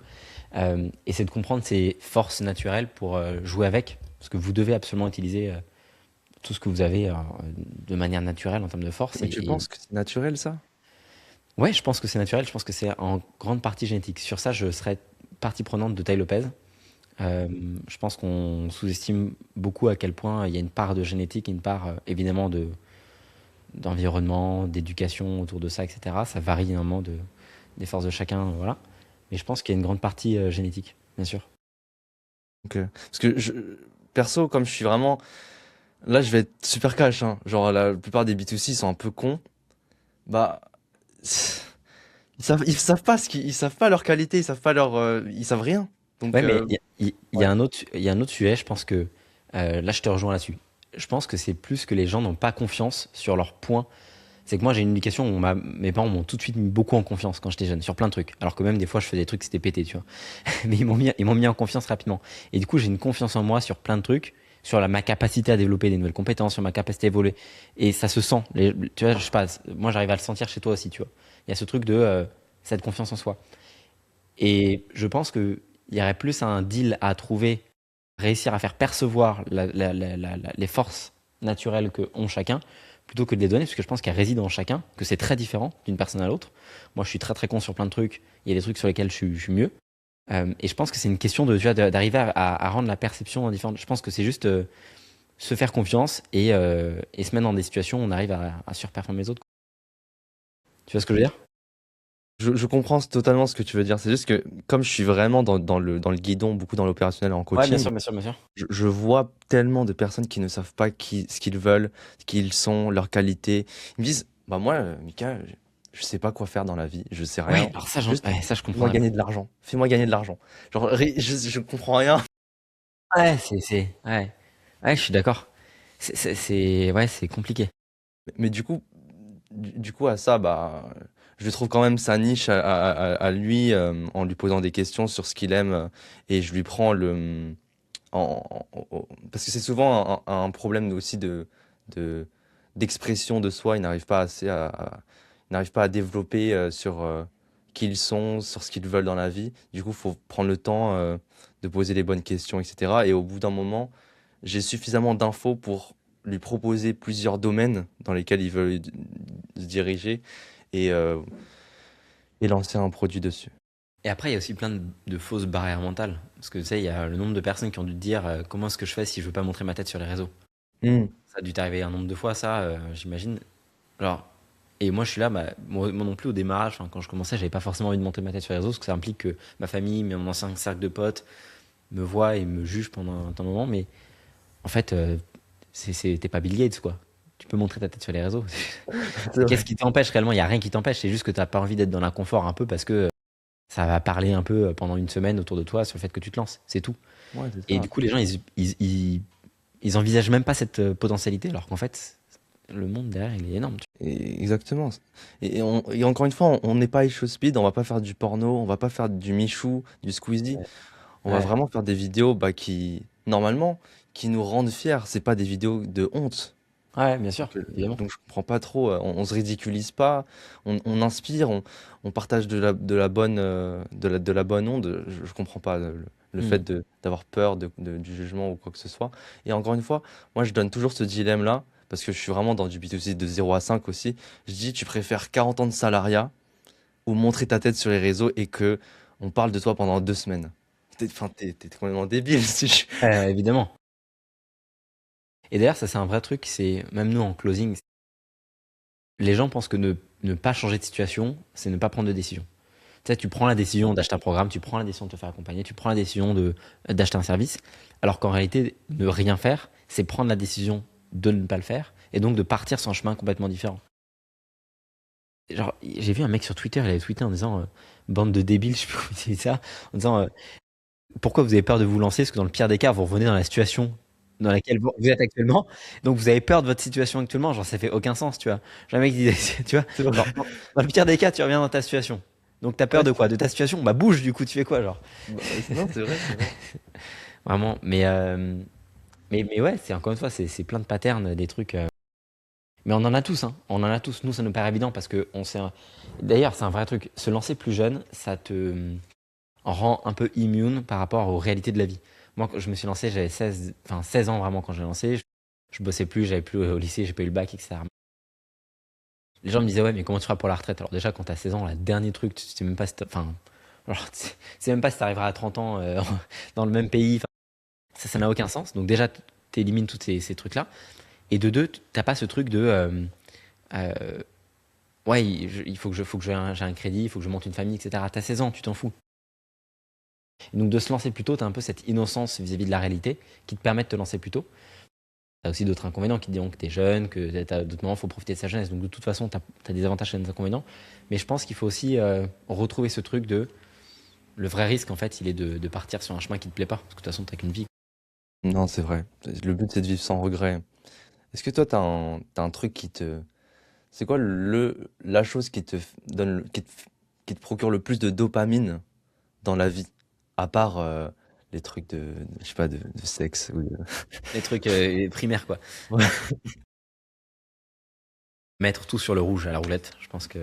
Et c'est de comprendre ses forces naturelles pour jouer avec. Parce que vous devez absolument utiliser tout ce que vous avez de manière naturelle en termes de force. Mais tu penses que c'est naturel, ça? Ouais, je pense que c'est naturel. Je pense que c'est en grande partie génétique. Sur ça, je serais partie prenante de Tai Lopez. Euh, je pense qu'on sous-estime beaucoup à quel point il y a une part de génétique et une part évidemment d'environnement, d'éducation autour de ça, etc. Ça varie énormément des forces de chacun, voilà. Mais je pense qu'il y a une grande partie génétique, bien sûr. Ok. Parce que perso, comme je suis vraiment. Là, je vais être super cash, hein. Genre, la plupart des B2C sont un peu cons. Bah. Ils savent pas ils savent pas leur qualité, ils savent pas ils savent rien. Donc, Ouais, mais il y ouais. a il y a un autre sujet, je pense que là, je te rejoins là-dessus. Je pense que c'est plus que les gens n'ont pas confiance sur leurs points. C'est que moi, j'ai une éducation où mes parents m'ont tout de suite mis beaucoup en confiance quand j'étais jeune, sur plein de trucs. Alors que même des fois, je faisais des trucs, c'était pété, tu vois. Mais ils m'ont mis en confiance rapidement. Et du coup, j'ai une confiance en moi sur plein de trucs, sur ma capacité à développer des nouvelles compétences, sur ma capacité à évoluer. Et ça se sent. Tu vois, je sais pas, moi, j'arrive à le sentir chez toi aussi, tu vois. Il y a ce truc de cette confiance en soi. Et je pense qu'il y aurait plus un deal à trouver, réussir à faire percevoir les forces naturelles que ont chacun, plutôt que de les donner, parce que je pense qu'elles résident en chacun, que c'est très différent d'une personne à l'autre. Moi, je suis très très con sur plein de trucs, il y a des trucs sur lesquels je suis mieux. Et je pense que c'est une question tu vois, d'arriver à rendre la perception différente. Je pense que c'est juste se faire confiance et se mettre dans des situations où on arrive à surperformer les autres. Tu vois ce que je veux dire? Je comprends totalement ce que tu veux dire. C'est juste que, comme je suis vraiment dans le guidon, beaucoup dans l'opérationnel en Ouais, bien coaching, sûr, bien sûr, bien sûr. je vois tellement de personnes qui ne savent pas ce qu'ils veulent, qui ils sont, leurs qualités. Ils me disent, bah moi, Mika, je sais pas quoi faire dans la vie, je sais Ouais, rien. alors Juste, ouais, ça je comprends. fais-moi gagner de l'argent. Fais-moi gagner de l'argent. Genre, je comprends rien. Ouais, ouais. Ouais, je suis d'accord. Ouais, c'est compliqué. Mais du coup, à ça, bah, je trouve quand même sa niche à lui, en lui posant des questions sur ce qu'il aime, et je lui prends parce que c'est souvent un problème aussi de, d'expression de soi. Ils n'arrivent pas ils n'arrivent pas à développer sur qui ils sont, sur ce qu'ils veulent dans la vie. Du coup, il faut prendre le temps de poser les bonnes questions, etc. Et au bout d'un moment, j'ai suffisamment d'infos pour lui proposer plusieurs domaines dans lesquels il veut se diriger, et, euh, et lancer un produit dessus. Et après, il y a aussi plein de fausses barrières mentales. Parce que tu sais, il y a le nombre de personnes qui ont dû te dire comment est-ce que je fais si je veux pas montrer ma tête sur les réseaux. Hmm. Ça a dû t'arriver un nombre de fois, ça, j'imagine. Alors, et moi, je suis là, bah, moi non plus au démarrage, enfin, quand je commençais, j'avais pas forcément envie de montrer ma tête sur les réseaux, parce que ça implique que ma famille, mon ancien cercle de potes me voient et me jugent pendant un temps moment. Mais en fait, t'es pas Bill Gates, quoi. Tu peux montrer ta tête sur les réseaux. C'est Qu'est-ce vrai. qui t'empêche réellement? Il y a rien qui t'empêche. C'est juste que t'as pas envie d'être dans l'inconfort un peu parce que ça va parler un peu pendant une semaine autour de toi sur le fait que tu te lances. C'est tout. Ouais, c'est Et ça. du coup, les gens, ils envisagent même pas cette potentialité, alors qu'en fait, le monde derrière, il est énorme. Exactement. Et encore une fois, on n'est pas Show Speed, on va pas faire du porno, on va pas faire du Michou, du Squeezie. On va Ouais, vraiment faire des vidéos, bah, normalement, qui nous rendent fiers. C'est pas des vidéos de honte. ouais, bien sûr, Donc, évidemment. je comprends pas trop. On se ridiculise pas, on inspire, on partage de la bonne onde. Je comprends pas le Hmm. fait d'avoir peur du jugement ou quoi que ce soit. Et encore une fois, moi, je donne toujours ce dilemme-là, parce que je suis vraiment dans du B2C de 0 à 5 aussi. Je dis, tu préfères 40 ans de salariat ou montrer ta tête sur les réseaux et que on parle de toi pendant 2 semaines. Enfin, t'es complètement débile. Si je- Évidemment. Et d'ailleurs, ça, c'est un vrai truc. C'est même nous en closing, les gens pensent que ne pas changer de situation, c'est ne pas prendre de décision. Tu sais, tu prends la décision d'acheter un programme, tu prends la décision de te faire accompagner, tu prends la décision d'acheter un service, alors qu'en réalité, ne rien faire, c'est prendre la décision de ne pas le faire et donc de partir sur un chemin complètement différent. Genre, j'ai vu un mec sur Twitter, il avait tweeté en disant bande de débiles, je sais plus comment il disait ça, en disant pourquoi vous avez peur de vous lancer? Parce que dans le pire des cas, vous revenez dans la situation dans laquelle vous êtes actuellement. Donc vous avez peur de votre situation actuellement. Genre, ça fait aucun sens, tu vois. Genre, le mec disait, tu vois, C'est vrai. genre, dans le pire des cas, tu reviens dans ta situation. Donc t'as peur Ouais, de quoi? De ta situation? Bah bouge du coup, tu fais quoi, genre? non, c'est vrai, c'est vrai. Vraiment. Mais ouais, c'est encore une fois, c'est plein de patterns, des trucs. Mais on en a tous, hein. On en a tous. Nous, ça nous paraît évident parce que on sait. D'ailleurs, c'est un vrai truc. Se lancer plus jeune, ça te rend un peu immune par rapport aux réalités de la vie. Moi, quand je me suis lancé, j'avais 16 ans vraiment quand j'ai lancé. Je bossais plus, j'avais plus au lycée, j'ai pas eu le bac, etc. Les gens me disaient, ouais, mais comment tu feras pour la retraite? Alors, déjà, quand t'as 16 ans, le dernier truc, tu sais même pas si enfin, alors, tu sais même pas si t'arriveras à 30 ans dans le même pays. Enfin, ça n'a aucun sens. Donc, déjà, t'élimines tous ces trucs-là. Et de deux, t'as pas ce truc de Euh, ouais, il faut que j'ai un crédit, il faut que je monte une famille, etc. T'as 16 ans, tu t'en fous. Et donc de se lancer plus tôt, t'as un peu cette innocence vis-à-vis de la réalité qui te permet de te lancer plus tôt. T'as aussi d'autres inconvénients qui te diront que t'es jeune, que t'as d'autres moments, il faut profiter de sa jeunesse. Donc de toute façon, t'as des avantages et des inconvénients. Mais je pense qu'il faut aussi retrouver ce truc de le vrai risque, en fait, il est de partir sur un chemin qui te plaît pas. Parce que de toute façon, t'as qu'une vie. Non, c'est vrai. Le but, c'est de vivre sans regret. Est-ce que toi, t'as un truc qui te... C'est quoi la chose qui te donne, qui te procure le plus de dopamine dans la vie? À part les trucs je sais pas, de sexe ou de... Les trucs primaires, quoi. Ouais. Mettre tout sur le rouge à la roulette, je pense que.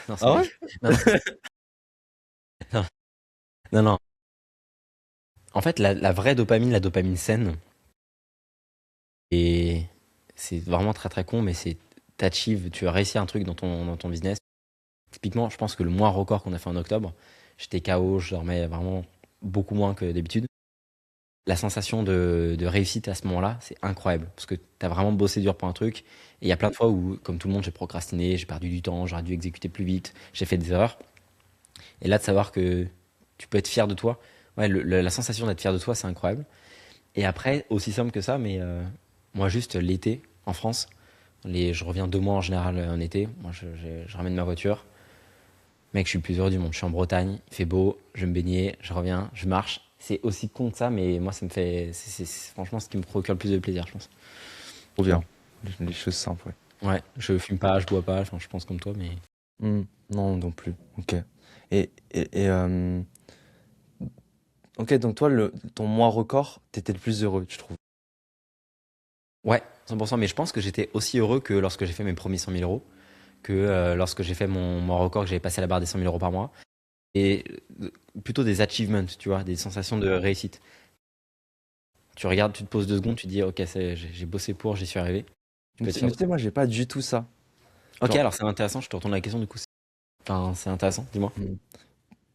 Non, c'est Ah des. ouais? Non, non, non, non. En fait, la vraie dopamine, la dopamine saine, et c'est vraiment très très con, mais c'est t'achives, tu as réussi un truc dans ton business. Typiquement, je pense que le mois record qu'on a fait en octobre, j'étais KO, je dormais vraiment beaucoup moins que d'habitude. La sensation de réussite à ce moment-là, c'est incroyable. Parce que tu as vraiment bossé dur pour un truc. Et il y a plein de fois où, comme tout le monde, j'ai procrastiné, j'ai perdu du temps, j'aurais dû exécuter plus vite, j'ai fait des erreurs. Et là, de savoir que tu peux être fier de toi, ouais, la sensation d'être fier de toi, c'est incroyable. Et après, aussi simple que ça, mais moi, juste l'été, en France, je reviens 2 mois en général en été. Moi, je ramène ma voiture. Mec, je suis le plus heureux du monde. Je suis en Bretagne, il fait beau, je vais me baigner, je reviens, je marche. C'est aussi con que ça, mais moi, ça me fait. C'est franchement ce qui me procure le plus de plaisir, je pense. Trop Tu vois. bien. Les choses simples, ouais. Ouais, je fume pas, je bois pas, enfin, je pense comme toi, mais. Hmm. Non, non plus. Ok. Et ok, donc toi, ton mois record, t'étais le plus heureux, tu trouves? Ouais, 100%, mais je pense que j'étais aussi heureux que lorsque j'ai fait mes premiers 100 000 euros, que lorsque j'ai fait mon record, que j'avais passé la barre des 100 000 euros par mois. Et plutôt des achievements, tu vois, des sensations de réussite. Tu regardes, tu te poses 2 secondes, tu te dis, ok, j'ai bossé pour, j'y suis arrivé. Tu peux être fier Mais de tu sais, toi. moi, j'ai pas du tout ça. Ok, Genre, alors c'est intéressant, je te retourne la question du coup. Enfin, c'est intéressant, dis-moi. hmm,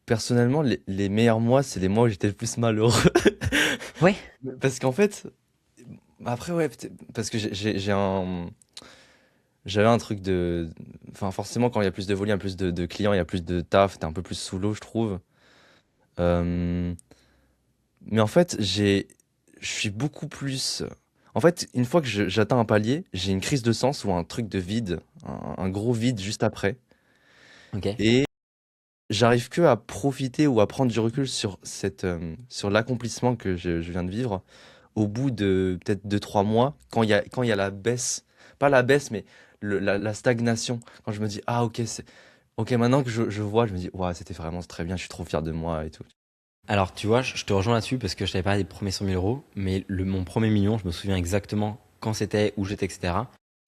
personnellement, les meilleurs mois, c'est les mois où j'étais le plus malheureux. Ouais. Parce qu'en fait, après, ouais, parce que j'avais un truc de, enfin, forcément, quand il y a plus de volume, il y a plus de clients, il y a plus de taf, t'es un peu plus sous l'eau, je trouve. Euh, mais en fait, je suis beaucoup plus. En fait, une fois que j'atteins un palier, j'ai une crise de sens ou un truc de vide, un gros vide juste après. Ok. Et j'arrive que à profiter ou à prendre du recul sur sur l'accomplissement que je viens de vivre au bout de peut-être 2, 3 mois, quand il y a la baisse, pas la baisse, mais la stagnation. Quand je me dis, ah ok, ok, maintenant que je vois, je me dis, ouais, c'était vraiment très bien, je suis trop fier de moi et tout. Alors, tu vois, je te rejoins là-dessus parce que je t'avais parlé des premiers 100 000 euros, mais mon premier million, je me souviens exactement quand c'était, où j'étais, etc.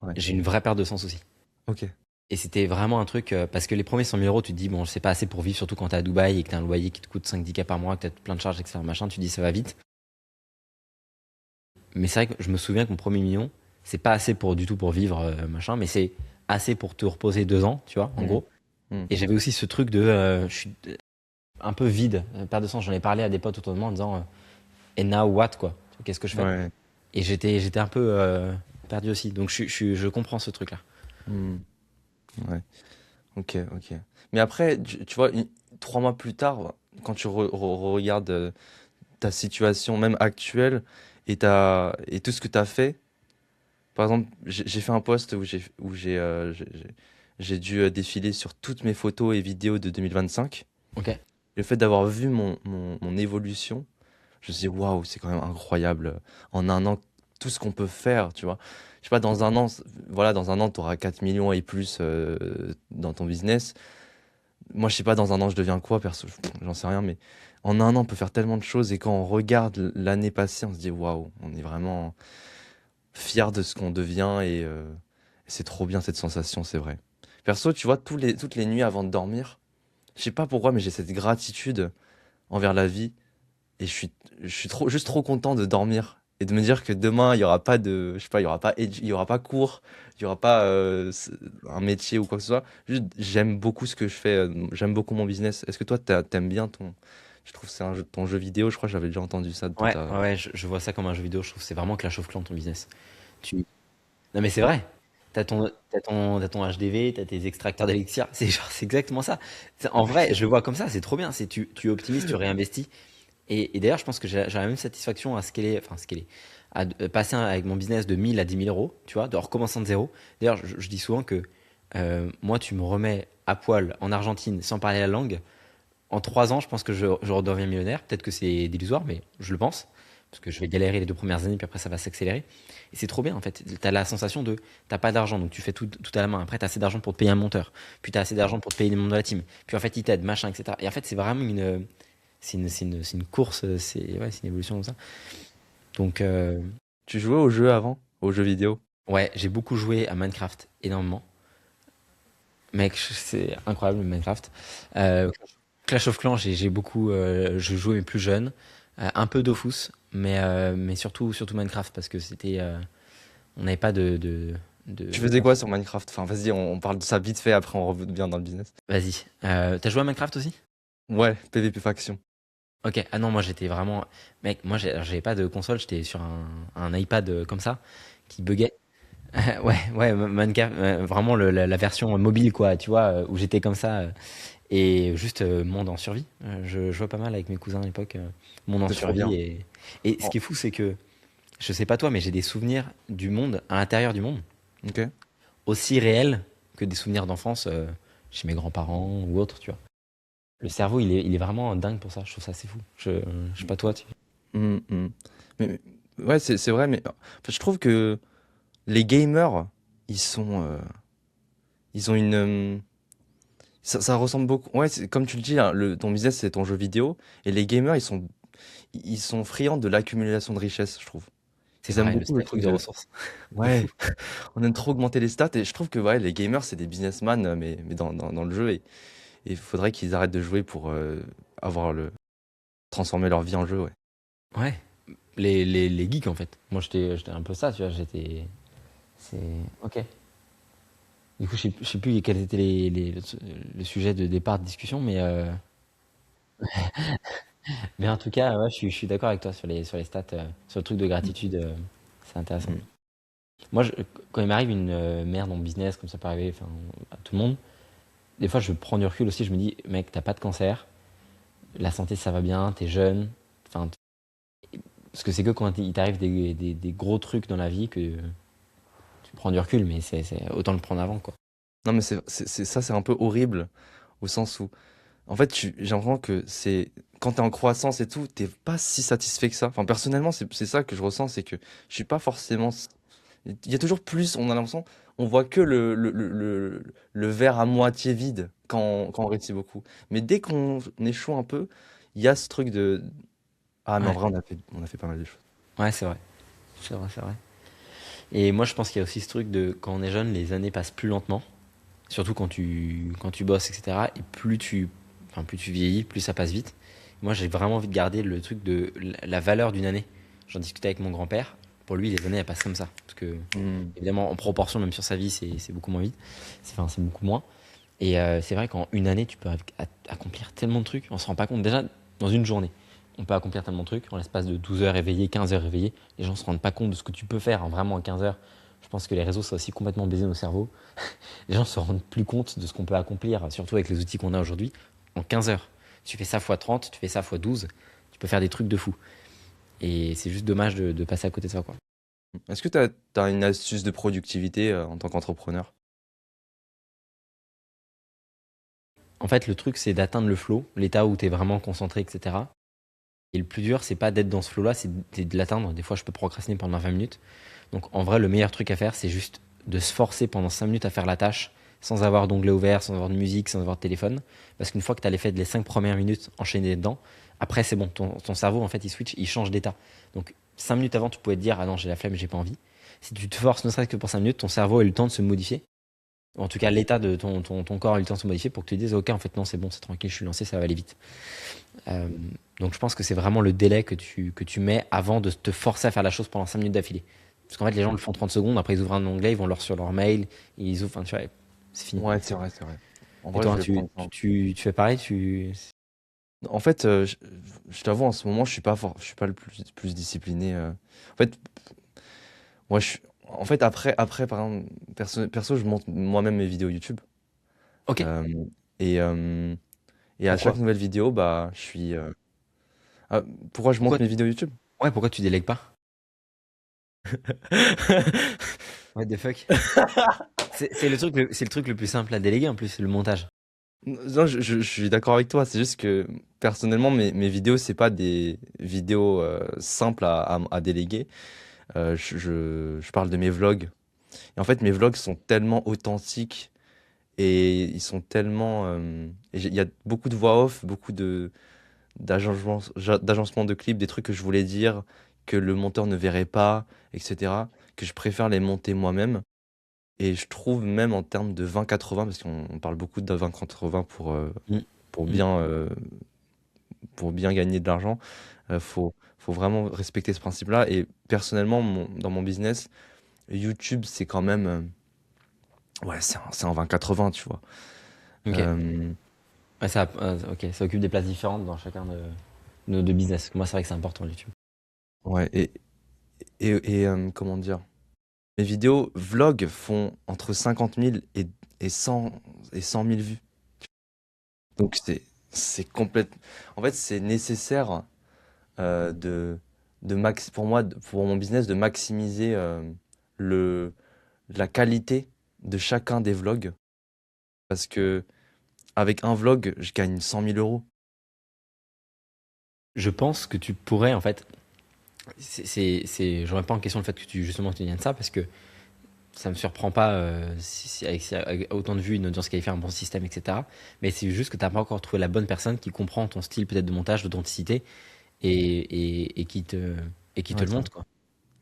Ouais, J'ai une vraie perte de sens aussi. ok. Et c'était vraiment un truc, parce que les premiers 100 000 euros, tu te dis, bon, c'est pas assez pour vivre, surtout quand t'es à Dubaï et que t'as un loyer qui te coûte 5-10K par mois, que t'as plein de charges, etc. Machin, tu te dis, ça va vite. Mais c'est vrai que je me souviens que mon premier million, c'est pas assez pour du tout pour vivre, machin, mais c'est assez pour te reposer 2 ans, tu vois, en Mhm. gros. Mhm. Et j'avais aussi ce truc de, je suis un peu vide, perte de sens. J'en ai parlé à des potes autour de moi en disant, and now what, quoi? Qu'est-ce que je fais? Ouais. Et j'étais un peu perdu aussi. Donc je comprends ce truc-là. Mhm. Ouais. Ok, ok. Mais après, tu vois, 3 mois plus tard, quand tu regardes ta situation même actuelle et tout ce que tu as fait. Par exemple, j'ai fait un post j'ai dû défiler sur toutes mes photos et vidéos de 2025. Ok. Le fait d'avoir vu mon évolution, je me suis dit, waouh, c'est quand même incroyable. En un an, tout ce qu'on peut faire, tu vois. Je sais pas, dans un an, voilà, dans un an, tu auras 4 millions et plus dans ton business. Moi, je sais pas, dans un an, je deviens quoi, perso, j'en sais rien, mais en un an, on peut faire tellement de choses. Et quand on regarde l'année passée, on se dit, waouh, on est vraiment fier de ce qu'on devient et c'est trop bien cette sensation, c'est vrai. Perso, tu vois, toutes les nuits avant de dormir, je sais pas pourquoi, mais j'ai cette gratitude envers la vie et je suis juste trop content de dormir et de me dire que demain, il y aura pas de, je sais pas, il y aura pas cours, il y aura pas un métier ou quoi que ce soit. Juste, j'aime beaucoup ce que je fais, j'aime beaucoup mon business. Est-ce que toi, t'aimes bien je trouve que c'est ton jeu vidéo, je crois que j'avais déjà entendu ça de Ouais, ta... ouais, ouais, je vois ça comme un jeu vidéo. Je trouve que c'est vraiment Clash of Clans ton business. Tu... Non, mais c'est vrai. T'as ton HDV, t'as tes extracteurs d'élixir. C'est exactement ça. En vrai, je le vois comme ça, c'est trop bien. Tu optimises, tu réinvestis. Et d'ailleurs, je pense que j'ai la même satisfaction à scaler, passer avec mon business de 1000 à 10 000 euros, tu vois, de recommencer de zéro. D'ailleurs, je dis souvent que moi, tu me remets à poil en Argentine sans parler la langue. En 3 ans, je pense que je redeviens millionnaire. Peut-être que c'est illusoire, mais je le pense. Parce que je vais galérer les 2 premières années, puis après, ça va s'accélérer. Et c'est trop bien, en fait. Tu as la sensation de, t'as pas d'argent, donc tu fais tout à la main. Après, tu as assez d'argent pour te payer un monteur. Puis tu as assez d'argent pour te payer les membres de la team. Puis en fait, ils t'aident, machin, etc. Et en fait, c'est vraiment c'est une course, c'est une évolution comme ça. Donc, Tu jouais aux jeux avant, aux jeux vidéo? ouais, j'ai beaucoup joué à Minecraft, énormément. Mec, c'est incroyable, le Minecraft. Clash of Clans, j'ai beaucoup, je jouais mais plus jeune. Un peu Dofus, mais surtout Minecraft, parce que on n'avait pas Tu de faisais quoi sur Minecraft? Enfin, vas-y, on parle de ça vite fait, après on revient dans le business. Vas-y. T'as joué à Minecraft aussi? Ouais, PvP Faction. Ok. Ah non, moi j'étais vraiment. Mec, moi j'avais pas de console, j'étais sur un iPad comme ça, qui buguait. Ouais, ouais, Minecraft, vraiment la version mobile, quoi, tu vois, où j'étais comme ça, et juste monde en survie. Je jouais pas mal avec mes cousins à l'époque, monde en C'est trop survie. bien. Et ce Oh, qui est fou, c'est que, je sais pas toi, mais j'ai des souvenirs du monde, à l'intérieur du monde, ok. aussi réels que des souvenirs d'enfance chez mes grands-parents ou autres, tu vois. Le cerveau, il est vraiment dingue pour ça, je trouve ça assez fou. Je sais pas toi, tu. Mm, mm. Ouais, c'est vrai, mais enfin, je trouve que les gamers, ils sont, ils ont une, ça ressemble beaucoup. Ouais, comme tu le dis, hein, ton business c'est ton jeu vidéo, et les gamers ils sont friands de l'accumulation de richesses, je trouve. C'est Ils aiment vrai, beaucoup le le truc truc de de, ressources, de ouais, fou. on aime trop augmenter les stats, et je trouve que ouais, les gamers c'est des businessmen, mais dans le jeu, et il faudrait qu'ils arrêtent de jouer pour transformer leur vie en jeu, ouais. Ouais, les geeks en fait. Moi j'étais un peu ça, tu vois, c'est. Ok. Du coup, je sais plus quel était le sujet de départ de discussion, mais en tout cas, ouais, je suis d'accord avec toi sur les stats, sur le truc de gratitude, c'est intéressant. Mm. Moi, quand il m'arrive une merde en business, comme ça peut arriver enfin, à tout le monde, des fois je prends du recul aussi, je me dis, mec, t'as pas de cancer, la santé ça va bien, t'es jeune, enfin, parce que c'est que quand il t'arrive des gros trucs dans la vie que tu prends du recul, mais autant le prendre avant, quoi. Non, mais ça, c'est un peu horrible au sens où, en fait, j'ai l'impression que quand t'es en croissance et tout, t'es pas si satisfait que ça. Enfin, personnellement, c'est ça que je ressens, c'est que je suis pas forcément. Il y a toujours plus, on a l'impression, on voit que le verre à moitié vide quand on réussit beaucoup. Mais dès qu'on échoue un peu, il y a ce truc de. Ah, mais en Ouais, vrai, on a fait pas mal de choses. ouais, c'est vrai. C'est vrai, c'est vrai. Et moi, je pense qu'il y a aussi ce truc de quand on est jeune, les années passent plus lentement, surtout quand tu bosses, etc. Et plus tu vieillis, plus ça passe vite. Moi, j'ai vraiment envie de garder le truc de la valeur d'une année. J'en discutais avec mon grand-père. Pour lui, les années, elles passent comme ça. Parce que, Hmm. évidemment, en proportion, même sur sa vie, c'est beaucoup moins vite. Enfin, c'est beaucoup moins. Et c'est vrai qu'en une année, tu peux accomplir tellement de trucs. On se rend pas compte. Déjà, dans une journée, on peut accomplir tellement de trucs. En l'espace de 12 heures éveillé, 15 heures éveillé, les gens se rendent pas compte de ce que tu peux faire vraiment en 15 heures. Je pense que les réseaux, ça a aussi complètement baisé nos cerveaux. Les gens se rendent plus compte de ce qu'on peut accomplir, surtout avec les outils qu'on a aujourd'hui, en 15 heures. Tu fais ça fois 30, tu fais ça fois 12, tu peux faire des trucs de fou. Et c'est juste dommage de passer à côté de ça, quoi. Est-ce que t'as une astuce de productivité en tant qu'entrepreneur? En fait, le truc, c'est d'atteindre le flow, l'état où tu es vraiment concentré, etc. Et le plus dur, c'est pas d'être dans ce flow-là, c'est de l'atteindre. Des fois, je peux procrastiner pendant 20 minutes. Donc, en vrai, le meilleur truc à faire, c'est juste de se forcer pendant 5 minutes à faire la tâche, sans avoir d'onglet ouvert, sans avoir de musique, sans avoir de téléphone. Parce qu'une fois que tu as fait les 5 premières minutes enchaînées dedans, après, c'est bon. Ton cerveau, en fait, il switch, il change d'état. Donc, 5 minutes avant, tu pouvais te dire, ah non, j'ai la flemme, j'ai pas envie. Si tu te forces, ne serait-ce que pour 5 minutes, ton cerveau a eu le temps de se modifier. En tout cas, l'état de ton corps a eu le temps de se modifier pour que tu te dises, ok, en fait, non, c'est bon, c'est tranquille, je suis lancé, ça va aller vite. Euh, donc je pense que c'est vraiment le délai que tu mets avant de te forcer à faire la chose pendant 5 minutes d'affilée. Parce qu'en fait, les gens le font 30 secondes, après ils ouvrent un onglet, ils vont leur sur leur mail, ils ouvrent, enfin tu vois, c'est fini. Ouais, c'est vrai, c'est vrai. En Et vrai, toi, je vais prendre ça. tu fais pareil, En fait, je t'avoue, en ce moment, je suis pas le plus discipliné. En fait, moi, En fait, après, par exemple, perso, je monte moi-même mes vidéos YouTube. Ok. Euh, et, euh, et à chaque Pourquoi? nouvelle vidéo, bah, je suis. Ah, pourquoi je monte Pourquoi? mes vidéos YouTube? Ouais, pourquoi tu délègues pas? What the fuck? C'est le truc le plus simple à déléguer en plus, c'est le montage. Non, je suis d'accord avec toi. C'est juste que personnellement, mes vidéos, c'est pas des vidéos simples à déléguer. Je parle de mes vlogs. Et en fait, mes vlogs sont tellement authentiques et ils sont tellement. Il y a beaucoup de voix off, beaucoup d'agencement de clips, des trucs que je voulais dire, que le monteur ne verrait pas, etc. Que je préfère les monter moi-même. Et je trouve même en termes de 20-80, parce qu'on parle beaucoup de 20-80 Mm. pour Mm. bien, pour bien gagner de l'argent, faut vraiment respecter ce principe-là. Et personnellement, dans mon business, YouTube, c'est quand même, ouais, c'est en 20-80, tu vois. Ok. Euh, Ouais, ok, ça occupe des places différentes dans chacun de nos deux business. Moi, c'est vrai que c'est important YouTube. ouais, comment dire, mes vidéos vlog font entre 50 000 et 100, et 100 000 vues. Donc c'est complète. En fait, c'est nécessaire de, pour moi, pour mon business, de maximiser le, la qualité de chacun des vlogs. Parce que avec un vlog, je gagne 100 000 euros. Je pense que tu pourrais, en fait, je remets pas en question le fait que justement, tu gagnes ça parce que ça me surprend pas avec autant de vues, une audience qualifiée, un bon système, etc. Mais c'est juste que t'as pas encore trouvé la bonne personne qui comprend ton style peut-être de montage, d'authenticité et qui te Ouais, le ça. montre, quoi.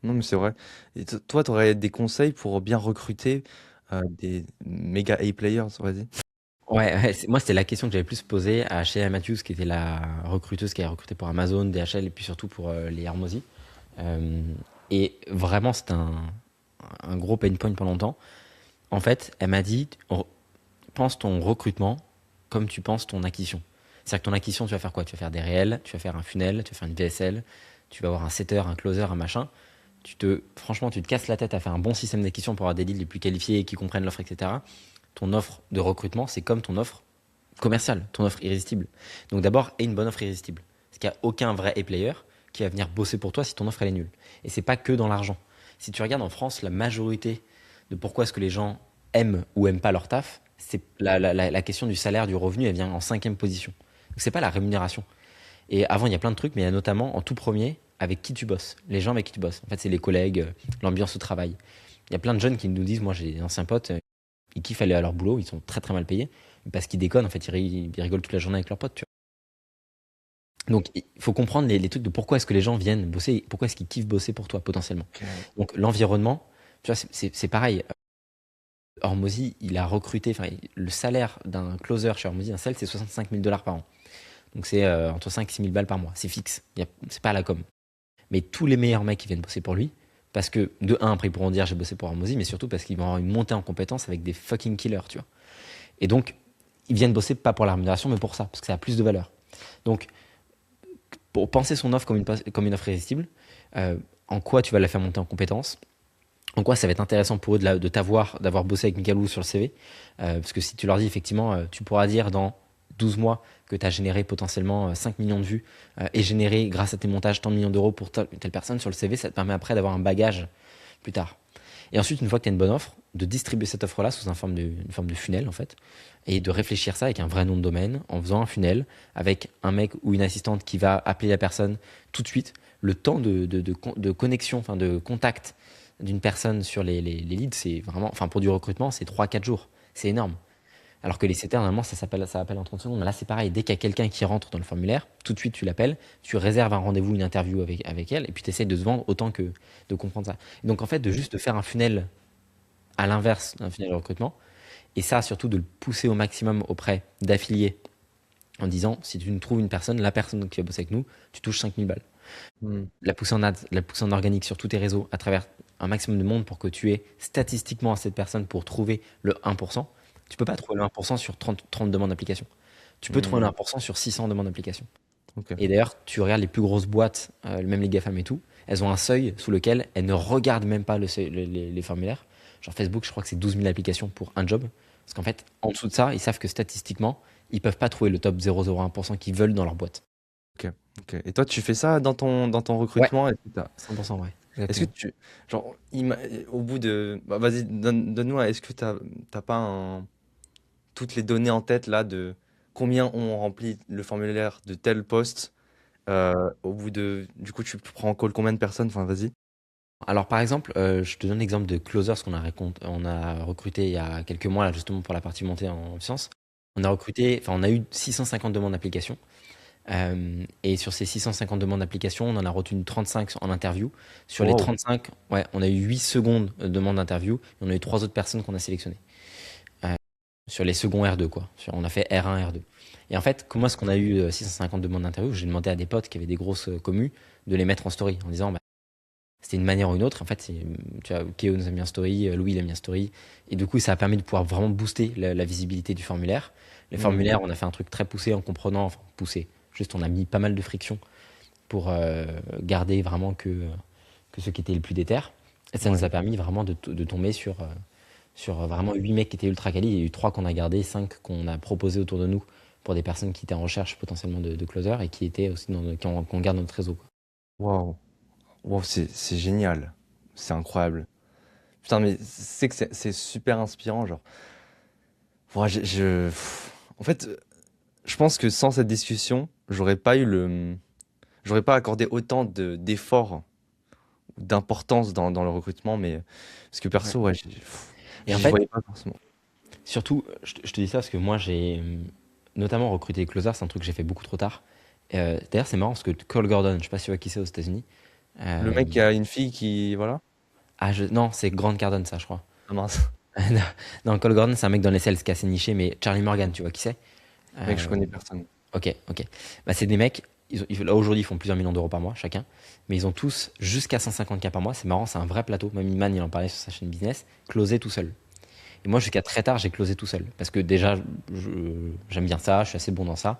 Non, mais c'est vrai. Et toi, tu aurais des conseils pour bien recruter des méga A-players, vas-y. Ouais, ouais, moi c'était la question que j'avais plus posée à Sheila Matthews, qui était la recruteuse qui a recruté pour Amazon, DHL et puis surtout pour les Hermosi. Euh, et vraiment, c'était un gros pain point pendant longtemps. En fait, elle m'a dit, pense ton recrutement comme tu penses ton acquisition. C'est-à-dire que ton acquisition, tu vas faire quoi? Tu vas faire des réels, tu vas faire un funnel, tu vas faire une VSL, tu vas avoir un setter, un closer, un machin. Franchement, tu te casses la tête à faire un bon système d'acquisition pour avoir des leads les plus qualifiés qui comprennent l'offre, etc. Ton offre de recrutement, c'est comme ton offre commerciale, ton offre irrésistible. Donc d'abord, aie une bonne offre irrésistible. Parce qu'il n'y a aucun vrai A-player qui va venir bosser pour toi si ton offre elle est nulle. Et c'est pas que dans l'argent. Si tu regardes en France, la majorité de pourquoi est-ce que les gens aiment ou aiment pas leur taf, c'est la question du salaire, du revenu, elle vient en cinquième position. Donc c'est pas la rémunération. Et avant, il y a plein de trucs, mais il y a notamment en tout premier avec qui tu bosses, les gens avec qui tu bosses. En fait, c'est les collègues, l'ambiance au travail. Il y a plein de jeunes qui nous disent, moi j'ai des anciens potes, ils kiffent aller à leur boulot, ils sont très très mal payés, parce qu'ils déconnent, en fait, ils rigolent toute la journée avec leurs potes, tu vois. Donc, il faut comprendre les trucs de pourquoi est-ce que les gens viennent bosser, pourquoi est-ce qu'ils kiffent bosser pour toi, potentiellement. Ok. Donc, l'environnement, tu vois, c'est pareil. Hormozy, il a recruté, enfin, le salaire d'un closer chez Hormozy, un sales, c'est 65 000 $ par an. Donc, c'est entre 5 et 6 000 balles par mois. C'est fixe. C'est pas à la com. Mais tous les meilleurs mecs qui viennent bosser pour lui, parce que, de un, après, ils pourront dire j'ai bossé pour Hormozy, mais surtout parce qu'ils vont avoir une montée en compétences avec des fucking killers, tu vois. Et donc, ils viennent bosser pas pour la rémunération, mais pour ça, parce que ça a plus de valeur. Donc, pour penser son offre comme une offre irrésistible, en quoi tu vas la faire monter en compétences, en quoi ça va être intéressant pour eux de t'avoir, d'avoir bossé avec Michalou sur le CV. Parce que si tu leur dis effectivement, tu pourras dire dans 12 mois que tu as généré potentiellement 5 millions de vues et généré grâce à tes montages tant de millions d'euros pour telle personne sur le CV, ça te permet après d'avoir un bagage plus tard. Et ensuite, une fois que tu as une bonne offre, de distribuer cette offre-là sous une forme de funnel, en fait, et de réfléchir ça avec un vrai nom de domaine, en faisant un funnel, avec un mec ou une assistante qui va appeler la personne tout de suite, le temps de connexion, enfin de contact d'une personne sur les leads, c'est vraiment, enfin pour du recrutement, c'est 3 4 jours. C'est énorme. Alors que les CTA, normalement, ça appelle en 30 secondes. Mais là, c'est pareil. Dès qu'il y a quelqu'un qui rentre dans le formulaire, tout de suite, tu l'appelles, tu réserves un rendez-vous, une interview avec elle, et puis tu essaies de se vendre autant que de comprendre ça. Et donc, en fait, de juste faire un funnel à l'inverse d'un funnel de recrutement, et ça, surtout de le pousser au maximum auprès d'affiliés en disant, si tu nous trouves une personne, la personne qui va bosser avec nous, tu touches 5 000 balles. Hmm. La pousser en ads, la pousser en organique sur tous tes réseaux à travers un maximum de monde pour que tu aies statistiquement cette personne pour trouver le 1%. Tu peux pas trouver le 1% sur 30 demandes d'application. Tu peux trouver le Hmm. 1% sur 600 demandes d'application. Ok. Et d'ailleurs, tu regardes les plus grosses boîtes, même les GAFAM et tout, elles ont un seuil sous lequel elles ne regardent même pas les formulaires. Genre Facebook, je crois que c'est 12 000 applications pour un job. Parce qu'en fait, en dessous de ça, ils savent que statistiquement, ils peuvent pas trouver le top 0,01% qu'ils veulent dans leur boîte. Ok, ok. Et toi, tu fais ça dans ton Ouais, recrutement? 100% vrai. Est-ce que Exactement. tu, genre, au bout de, bah, vas-y, donne-nous, est-ce que t'as pas toutes les données en tête là de combien ont rempli le formulaire de tel poste au bout du coup, tu prends en call combien de personnes? Enfin, vas-y. Alors par exemple, je te donne l'exemple de Closers on a recruté il y a quelques mois là, justement pour la partie montée en puissance. On a eu 650 demandes d'application. Et sur ces 650 demandes d'application, on en a retenu 35 en interview. Sur les Wow. 35, ouais, on a eu 8 secondes de demande d'interview et on a eu 3 autres personnes qu'on a sélectionnées. Euh, sur les seconds R2, quoi. On a fait R1, R2. Et en fait, comment est-ce qu'on a eu 650 demandes d'interview? J'ai demandé à des potes qui avaient des grosses communes de les mettre en story en disant, bah, c'était une manière ou une autre. En fait, tu vois, Kéo nous a mis un story, Louis il a mis un story. Et du coup, ça a permis de pouvoir vraiment booster la visibilité du formulaire. Les Hmm. formulaires, on a fait un truc très poussé en comprenant, enfin poussé, juste on a mis pas mal de friction pour garder vraiment que ceux qui étaient les plus déter. Et ça nous Ouais. a permis vraiment de tomber sur vraiment 8 mecs qui étaient ultra quali. Il y a eu 3 qu'on a gardés, 5 qu'on a proposés autour de nous pour des personnes qui étaient en recherche potentiellement de closer et qui étaient aussi qu'on garde dans notre réseau, quoi. Waouh. Wow, c'est génial. C'est incroyable. Putain, mais c'est que c'est super inspirant, genre. Ouais, en fait, je pense que sans cette discussion, j'aurais pas accordé autant d'efforts, d'importance dans le recrutement, mais parce que Ouais. perso, ouais, Et en j'y fait, voyais pas forcément. surtout, je te dis ça parce que moi, j'ai notamment recruté les closers, c'est un truc que j'ai fait beaucoup trop tard. D'ailleurs, c'est marrant parce que Cole Gordon, je sais pas si tu vois qui c'est aux États-Unis. Le Euh, mec qui a une fille qui, voilà. non, c'est Grant Cardone, ça, je crois. Ah mince. Non, Cole Gordon, c'est un mec dans les sales qui est assez niché, mais Charlie Morgan, tu vois qui c'est? Mec, je Euh, connais personne. ok, ok. Bah, c'est des mecs, là aujourd'hui, ils font plusieurs millions d'euros par mois chacun, mais ils ont tous jusqu'à 150K par mois. C'est marrant, c'est un vrai plateau. Même Iman, il en parlait sur sa chaîne business, closé tout seul. Et moi, jusqu'à très tard, j'ai closé tout seul. Parce que déjà, j'aime bien ça, je suis assez bon dans ça.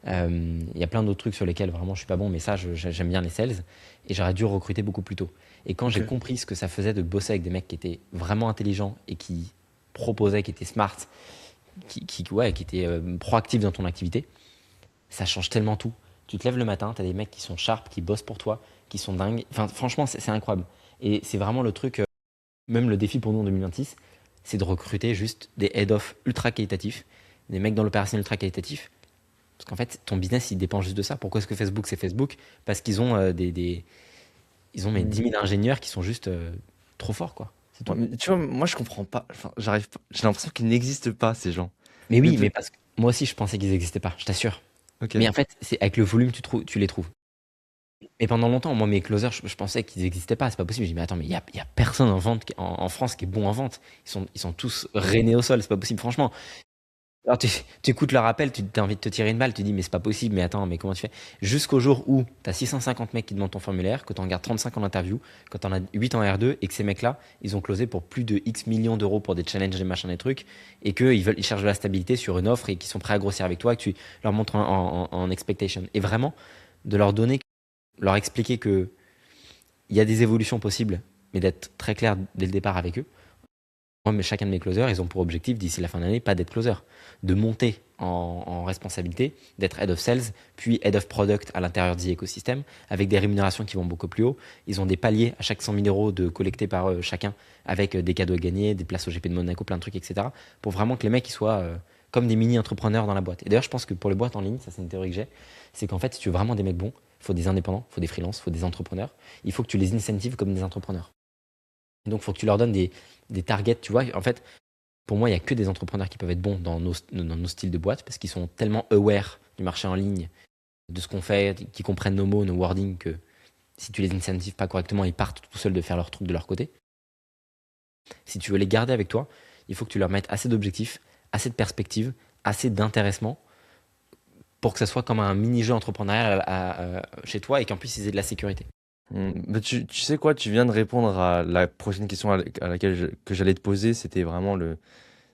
Il y a plein d'autres trucs sur lesquels vraiment je suis pas bon, mais ça, j'aime bien les sales. Et j'aurais dû recruter beaucoup plus tôt. Et quand Ok. j'ai compris ce que ça faisait de bosser avec des mecs qui étaient vraiment intelligents et qui proposaient, qui étaient smart, ouais, qui étaient proactifs dans ton activité, ça change tellement tout. Tu te lèves le matin, tu as des mecs qui sont sharp, qui bossent pour toi, qui sont dingues. Enfin, franchement, c'est incroyable. Et c'est vraiment le truc, même le défi pour nous en 2026, c'est de recruter juste des head-off ultra qualitatifs, des mecs dans l'opérationnel ultra qualitatif. Parce qu'en fait, ton business, il dépend juste de ça. Pourquoi est-ce que Facebook, c'est Facebook? Parce qu'ils ont ils ont mais Hmm. 10 000 ingénieurs qui sont juste trop forts, quoi. C'est Ouais, tout. mais tu vois, moi, je comprends pas. Enfin, j'arrive pas. J'ai l'impression qu'ils n'existent pas, ces gens. Mais Mais oui, mais parce que moi aussi, je pensais qu'ils n'existaient pas, je t'assure. ok. Mais en fait, c'est avec le volume, tu les trouves. Et pendant longtemps, moi, mes closers, je pensais qu'ils n'existaient pas. C'est pas possible. Je dis, mais attends, mais il y a personne en vente, en France qui est bon en vente. Ils sont tous rainés au sol. C'est pas possible, franchement. Alors tu écoutes leur appel, tu as envie de te tirer une balle, tu dis mais c'est pas possible, mais attends, mais comment tu fais? Jusqu'au jour où tu as 650 mecs qui demandent ton formulaire, que tu en gardes 35 en interview, que tu en as 8 en R2 et que ces mecs-là, ils ont closé pour plus de X millions d'euros pour des challenges, des machins, des trucs, et ils cherchent de la stabilité sur une offre et qu'ils sont prêts à grossir avec toi, et que tu leur montres en expectation. Et vraiment, de leur donner, leur expliquer que il y a des évolutions possibles, mais d'être très clair dès le départ avec eux. Moi, mais chacun de mes closers, ils ont pour objectif d'ici la fin d'année, pas d'être closer, de monter en responsabilité, d'être head of sales, puis head of product à l'intérieur de l'écosystème, avec des rémunérations qui vont beaucoup plus haut. Ils ont des paliers à chaque 100 000 euros de collectés par chacun, avec des cadeaux à gagner, des places au GP de Monaco, plein de trucs, etc. Pour vraiment que les mecs ils soient comme des mini-entrepreneurs dans la boîte. Et d'ailleurs, je pense que pour les boîtes en ligne, ça c'est une théorie que j'ai, c'est qu'en fait, si tu veux vraiment des mecs bons, il faut des indépendants, il faut des freelances, il faut des entrepreneurs. Il faut que tu les incentives comme des entrepreneurs. Et donc, il faut que tu leur donnes des targets, tu vois. En fait, pour moi, il n'y a que des entrepreneurs qui peuvent être bons dans nos styles de boîte parce qu'ils sont tellement aware du marché en ligne, de ce qu'on fait, qui comprennent nos mots, nos wordings, que si tu les incentives pas correctement, ils partent tout seuls de faire leur truc de leur côté. Si tu veux les garder avec toi, il faut que tu leur mettes assez d'objectifs, assez de perspectives, assez d'intéressement pour que ça soit comme un mini-jeu entrepreneurial chez toi et qu'en plus ils aient de la sécurité. Bah, tu sais quoi, tu viens de répondre à la prochaine question à laquelle que j'allais te poser. C'était vraiment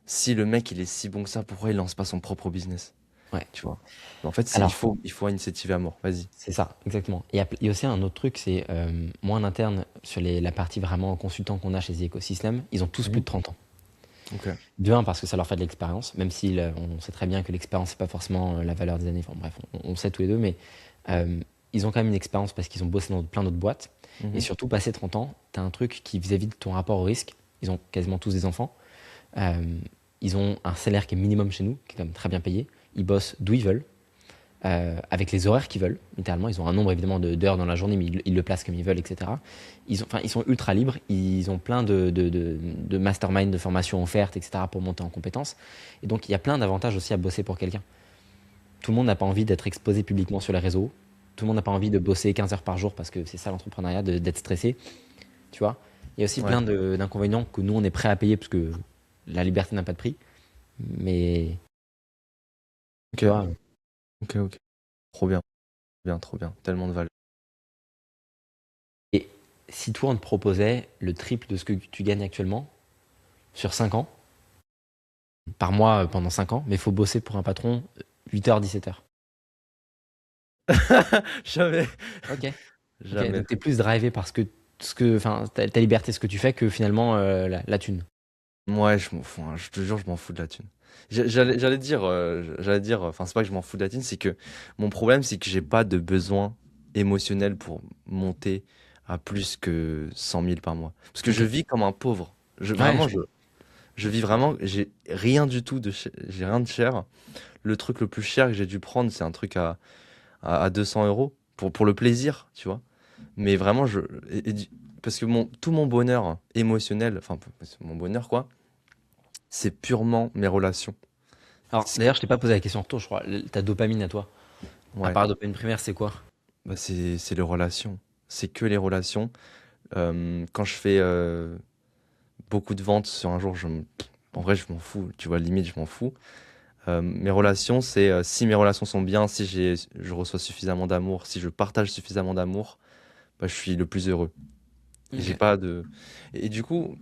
si le mec il est si bon que ça, pourquoi il lance pas son propre business? Ouais. tu vois. En fait, Alors, il faut incentiver à mort. Vas-y. c'est ça, exactement. Et il y a aussi un autre truc, c'est moi en interne, sur la partie vraiment consultant qu'on a chez The Ecosystem, ils ont tous plus Mhm. de 30 ans. Ok. De un, parce que ça leur fait de l'expérience, même si on sait très bien que l'expérience, c'est pas forcément la valeur des années. Enfin bref, on le sait tous les deux, mais euh, ils ont quand même une expérience parce qu'ils ont bossé dans plein d'autres boîtes. Et Mhm. surtout, passé 30 ans, tu as un truc qui, vis-à-vis de ton rapport au risque, ils ont quasiment tous des enfants. Euh, Ils ont un salaire qui est minimum chez nous, qui est quand même très bien payé. Ils bossent d'où ils veulent, avec les horaires qu'ils veulent. Littéralement, ils ont un nombre évidemment d'heures dans la journée, mais ils le placent comme ils veulent, etc. Ils sont ultra libres. Ils ont plein de mastermind, de formations offertes, etc. pour monter en compétences. Et donc, il y a plein d'avantages aussi à bosser pour quelqu'un. Tout le monde n'a pas envie d'être exposé publiquement sur les réseaux. Tout le monde n'a pas envie de bosser 15 heures par jour parce que c'est ça l'entrepreneuriat, d'être stressé. Tu vois. Il y a aussi Ouais. plein d'inconvénients que nous, on est prêt à payer parce que la liberté n'a pas de prix. Mais, Ok. tu vois. Ok. Ok. Trop bien. Bien. Trop bien. Tellement de valeur. Et si toi, on te proposait le triple de ce que tu gagnes actuellement sur 5 ans, par mois pendant 5 ans, mais il faut bosser pour un patron 8h, 17h. Jamais. Ok. Ok, Jamais. donc t'es plus drivé par enfin, ta liberté, ce que tu fais, que finalement la thune. Ouais, je m'en fous, hein. Je te jure, je m'en fous de la thune. J'allais dire, enfin, c'est pas que je m'en fous de la thune, c'est que mon problème, c'est que j'ai pas de besoin émotionnel pour monter à plus que 100 000 par mois. Parce que Ok. je vis comme un pauvre. Ouais, Vraiment, je vis vraiment, j'ai rien du tout j'ai rien de cher. Le truc le plus cher que j'ai dû prendre, c'est un truc à 200 euros pour le plaisir, tu vois. Mais vraiment, parce que tout mon bonheur émotionnel, enfin, mon bonheur, quoi, c'est purement mes relations. alors, C'est que- d'ailleurs, je t'ai pas posé la question en retour, je crois. Ta dopamine à toi, à Ouais, part la dopamine primaire, c'est quoi? bah c'est les relations. C'est que les relations. Quand je fais beaucoup de ventes sur un jour, en vrai, je m'en fous. Tu vois, limite, je m'en fous. Mes relations, c'est si mes relations sont bien, si je reçois suffisamment d'amour, si je partage suffisamment d'amour, bah, je suis le plus heureux. Et j'ai Ok. pas de. Et du coup,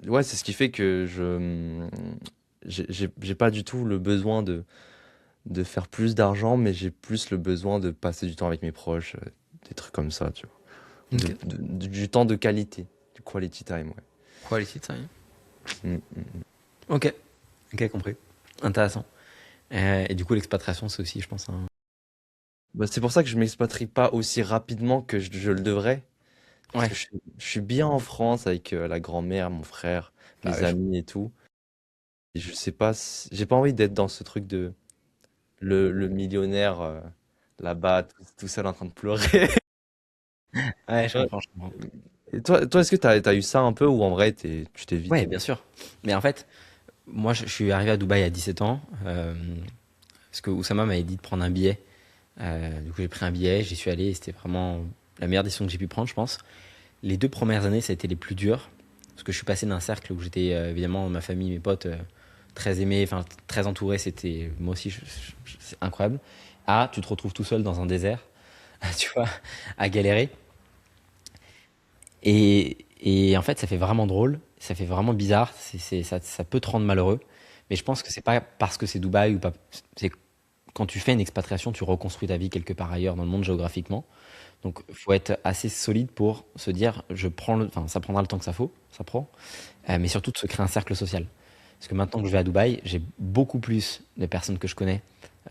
ouais, c'est ce qui fait que j'ai pas du tout le besoin de faire plus d'argent, mais j'ai plus le besoin de passer du temps avec mes proches, des trucs comme ça, tu vois. Ok. Du temps de qualité, du quality time, ouais. Quality time. Mm. Ok. Ok, compris. Intéressant. Et du coup, l'expatriation, c'est aussi, je pense, un... Bah, c'est pour ça que je m'expatrie pas aussi rapidement que je le devrais. Parce Ouais. que je suis bien en France avec la grand-mère, mon frère, Bah mes ouais, amis et tout. Et je sais pas, j'ai pas envie d'être dans ce truc de le millionnaire là-bas, tout seul en train de pleurer. ouais, je Ouais. comprends, je comprends. Et toi, est-ce que t'as eu ça un peu ou en vrai tu t'évites? Ouais, bien sûr. Mais en fait, moi, je suis arrivé à Dubaï à 17 ans, parce que Oussama m'avait dit de prendre un billet. Du coup, j'ai pris un billet, j'y suis allé, et c'était vraiment la meilleure décision que j'ai pu prendre, je pense. Les 2 premières années, ça a été les plus dures, parce que je suis passé d'un cercle où j'étais, évidemment, ma famille, mes potes, très aimés, enfin, très entourés, c'était, moi aussi, c'est incroyable. À, tu te retrouves tout seul dans un désert, tu vois, à galérer. Et en fait, ça fait vraiment drôle, ça fait vraiment bizarre, ça peut te rendre malheureux. Mais je pense que c'est pas parce que c'est Dubaï ou pas. C'est quand tu fais une expatriation, tu reconstruis ta vie quelque part ailleurs dans le monde géographiquement. Donc, il faut être assez solide pour se dire, enfin, ça prendra le temps que ça prend, mais surtout de se créer un cercle social. Parce que maintenant que je vais à Dubaï, j'ai beaucoup plus de personnes que je connais,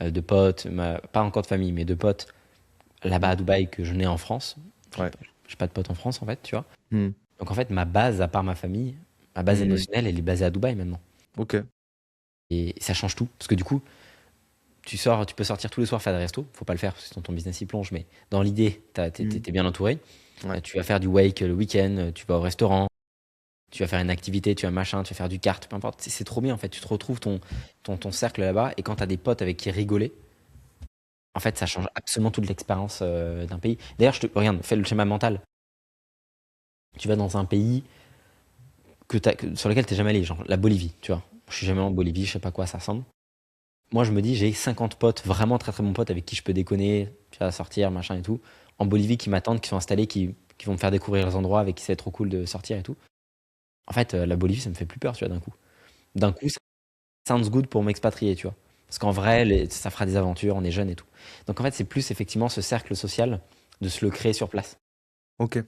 de potes, pas encore de famille, mais de potes là-bas Mm. à Dubaï que je n'ai en France. Ouais. J'ai pas de potes en France en fait, tu vois. Mm. Donc en fait, ma base, à part ma famille, ma base Mm. émotionnelle, elle est basée à Dubaï maintenant. Ok. Et ça change tout. Parce que du coup, tu peux sortir tous les soirs faire des restos. Faut pas le faire, parce que sinon ton business il plonge. Mais dans l'idée, Mm. t'es bien entouré. Ouais. Tu vas faire du wake le week-end, tu vas au restaurant, tu vas faire une activité, tu vas machin, tu vas faire du kart, peu importe. C'est trop bien en fait. Tu te retrouves ton cercle là-bas. Et quand tu as des potes avec qui rigoler, en fait, ça change absolument toute l'expérience d'un pays. D'ailleurs, regarde, fais le schéma mental. Tu vas dans un pays sur lequel t'es jamais allé, genre la Bolivie, tu vois. Je suis jamais en Bolivie, je sais pas à quoi ça ressemble. Moi, je me dis, j'ai 50 potes, vraiment très très bons potes avec qui je peux déconner, tu vois, sortir, machin et tout, en Bolivie qui m'attendent, qui sont installés, qui vont me faire découvrir les endroits, avec qui c'est trop cool de sortir et tout. En fait, la Bolivie, ça me fait plus peur, tu vois, d'un coup. D'un coup, ça sounds good pour m'expatrier, tu vois. Parce qu'en vrai, ça fera des aventures, on est jeune et tout. Donc en fait, c'est plus effectivement ce cercle social de se le créer sur place. Ok,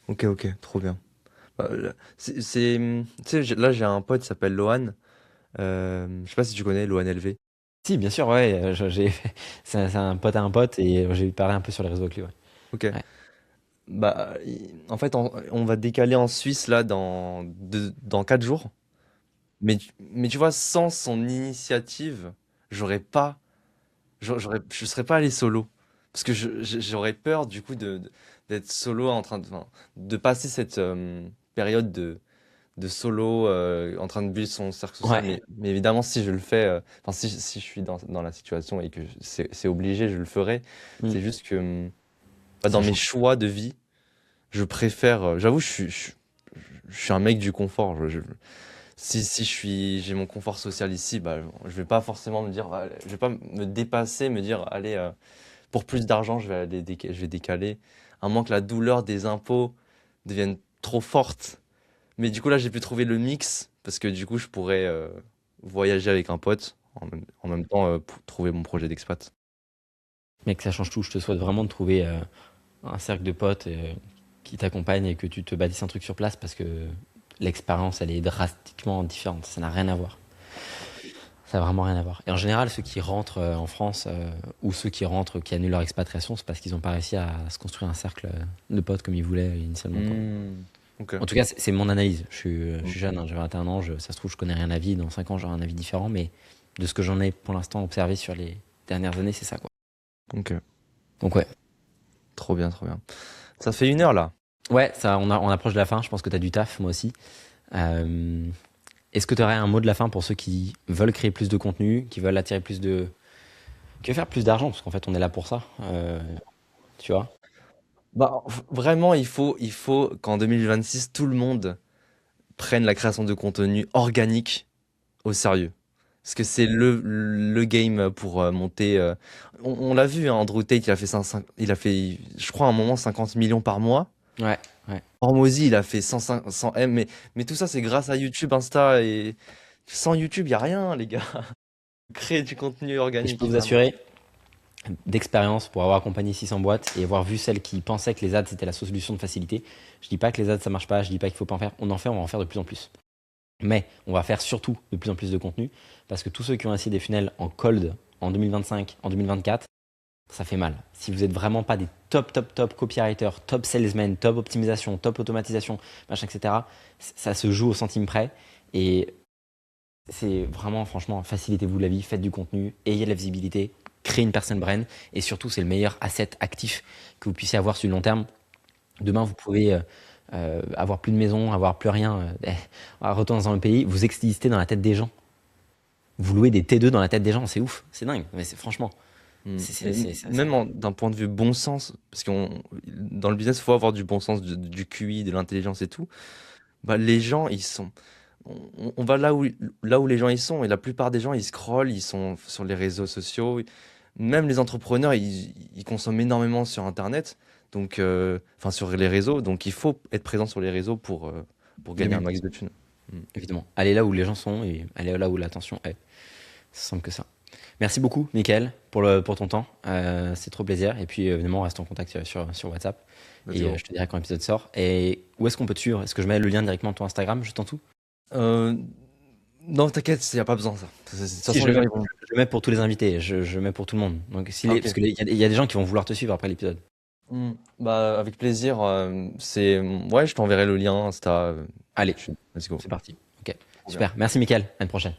ok, trop bien. Tu sais, là j'ai un pote qui s'appelle Lohan. Je sais pas si tu connais Lohan LV. Si, bien sûr, ouais, c'est un pote à un pote et j'ai parlé un peu sur les réseaux avec lui, ouais. Ok. Ouais. Bah, en fait, on va décaler en Suisse là dans 4 jours. Mais tu vois, sans son initiative, j'aurais pas, je serais pas allé solo. Parce que j'aurais peur du coup d'être solo en train enfin, de passer cette période de solo en train de build son cercle social. Ouais. Mais évidemment, si je le fais, enfin, si je suis dans la situation et que c'est obligé, je le ferai. Mm. C'est juste que dans Ça mes change. choix de vie, je préfère, j'avoue, je suis un mec du confort. Si j'ai mon confort social ici, bah, je vais pas forcément me dire, je vais pas me dépasser, me dire, allez, pour plus d'argent, je vais décaler. À moins que la douleur des impôts devienne trop forte. Mais du coup, là, j'ai pu trouver le mix parce que du coup, je pourrais voyager avec un pote en même temps pour trouver mon projet d'expat. Mec, ça change tout. Je te souhaite vraiment de trouver un cercle de potes qui t'accompagnent et que tu te bâtisses un truc sur place parce que l'expérience, elle est drastiquement différente. Ça n'a rien à voir. Ça n'a vraiment rien à voir. Et en général, ceux qui rentrent en France ou ceux qui rentrent, qui annulent leur expatriation, c'est parce qu'ils n'ont pas réussi à se construire un cercle de potes comme ils voulaient initialement, quoi. Hmm, ok. En tout cas, c'est mon analyse. Je suis Ok. jeune, hein, j'ai 21 ans, ça se trouve, je connais rien à la vie. Dans 5 ans, j'aurai un avis différent, mais de ce que j'en ai pour l'instant observé sur les dernières années, c'est ça, quoi. Ok. Donc ouais. Trop bien, trop bien. Ça fait 1 heure là. Ouais, ça, on approche de la fin. Je pense que tu as du taf, moi aussi. Euh, Est-ce que tu aurais un mot de la fin pour ceux qui veulent créer plus de contenu, qui veulent attirer qui veulent faire plus d'argent, parce qu'en fait, on est là pour ça, tu vois? Bah, vraiment, il faut qu'en 2026, tout le monde prenne la création de contenu organique au sérieux. Parce que c'est le game pour monter. On l'a vu, hein, Andrew Tate, il a fait, je crois, à un moment 50 millions par mois. Ouais, ouais. Hormozy, il a fait 100 M. Mais tout ça, c'est grâce à YouTube, Insta. Et sans YouTube, il n'y a rien, les gars. Créer du contenu Et je peux organique, vous vraiment. assurer, d'expérience, pour avoir accompagné 600 boîtes et avoir vu celles qui pensaient que les ads c'était la solution de facilité, je dis pas que les ads ça marche pas, je dis pas qu'il faut pas en faire, on va en faire de plus en plus. Mais on va faire surtout de plus en plus de contenu parce que tous ceux qui ont essayé des funnels en cold en 2025, en 2024, ça fait mal. Si vous êtes vraiment pas des top copywriters, top salesmen, top optimisation, top automatisation, machin, etc., ça se joue au centime près et c'est vraiment, franchement, facilitez-vous la vie, faites du contenu, ayez de la visibilité, créez une personal brand et surtout, c'est le meilleur asset actif que vous puissiez avoir sur le long terme. Demain, vous pouvez avoir plus de maison, avoir plus rien, retourner dans un pays, vous existez dans la tête des gens. Vous louez des T2 dans la tête des gens, c'est ouf, c'est dingue. Mais franchement, Mais ça. même d'un point de vue bon sens, parce qu'on dans le business, il faut avoir du bon sens, du QI, de l'intelligence et tout. Bah, les gens, on va là où les gens ils sont, et la plupart des gens, ils scrollent, ils sont sur les réseaux sociaux. Même les entrepreneurs, ils consomment énormément sur Internet, donc, enfin sur les réseaux. Donc il faut être présent sur les réseaux pour gagner un Mhm, max de thunes. Mm. évidemment. Allez là où les gens sont et allez là où l'attention est. C'est simple que ça. Merci beaucoup, Michael, pour ton temps. C'est trop plaisir. Et puis, évidemment, on reste en contact sur WhatsApp. Let's Et go. je te dirai quand l'épisode sort. Et où est-ce qu'on peut te suivre? Est-ce que je mets le lien directement de ton Instagram, juste en dessous? Euh, non, t'inquiète, il n'y a pas besoin de ça. De toute Si, façon, les gens, ils vont. je le mets pour tous les invités. Je mets pour tout le monde. Donc, Ah, parce ok. qu'il y a des gens qui vont vouloir te suivre après l'épisode. Bah, avec plaisir. Ouais, je t'enverrai le lien Insta. Allez, Let's go. c'est parti. Ok, Trop bien. super. Merci, Michael. À une prochaine.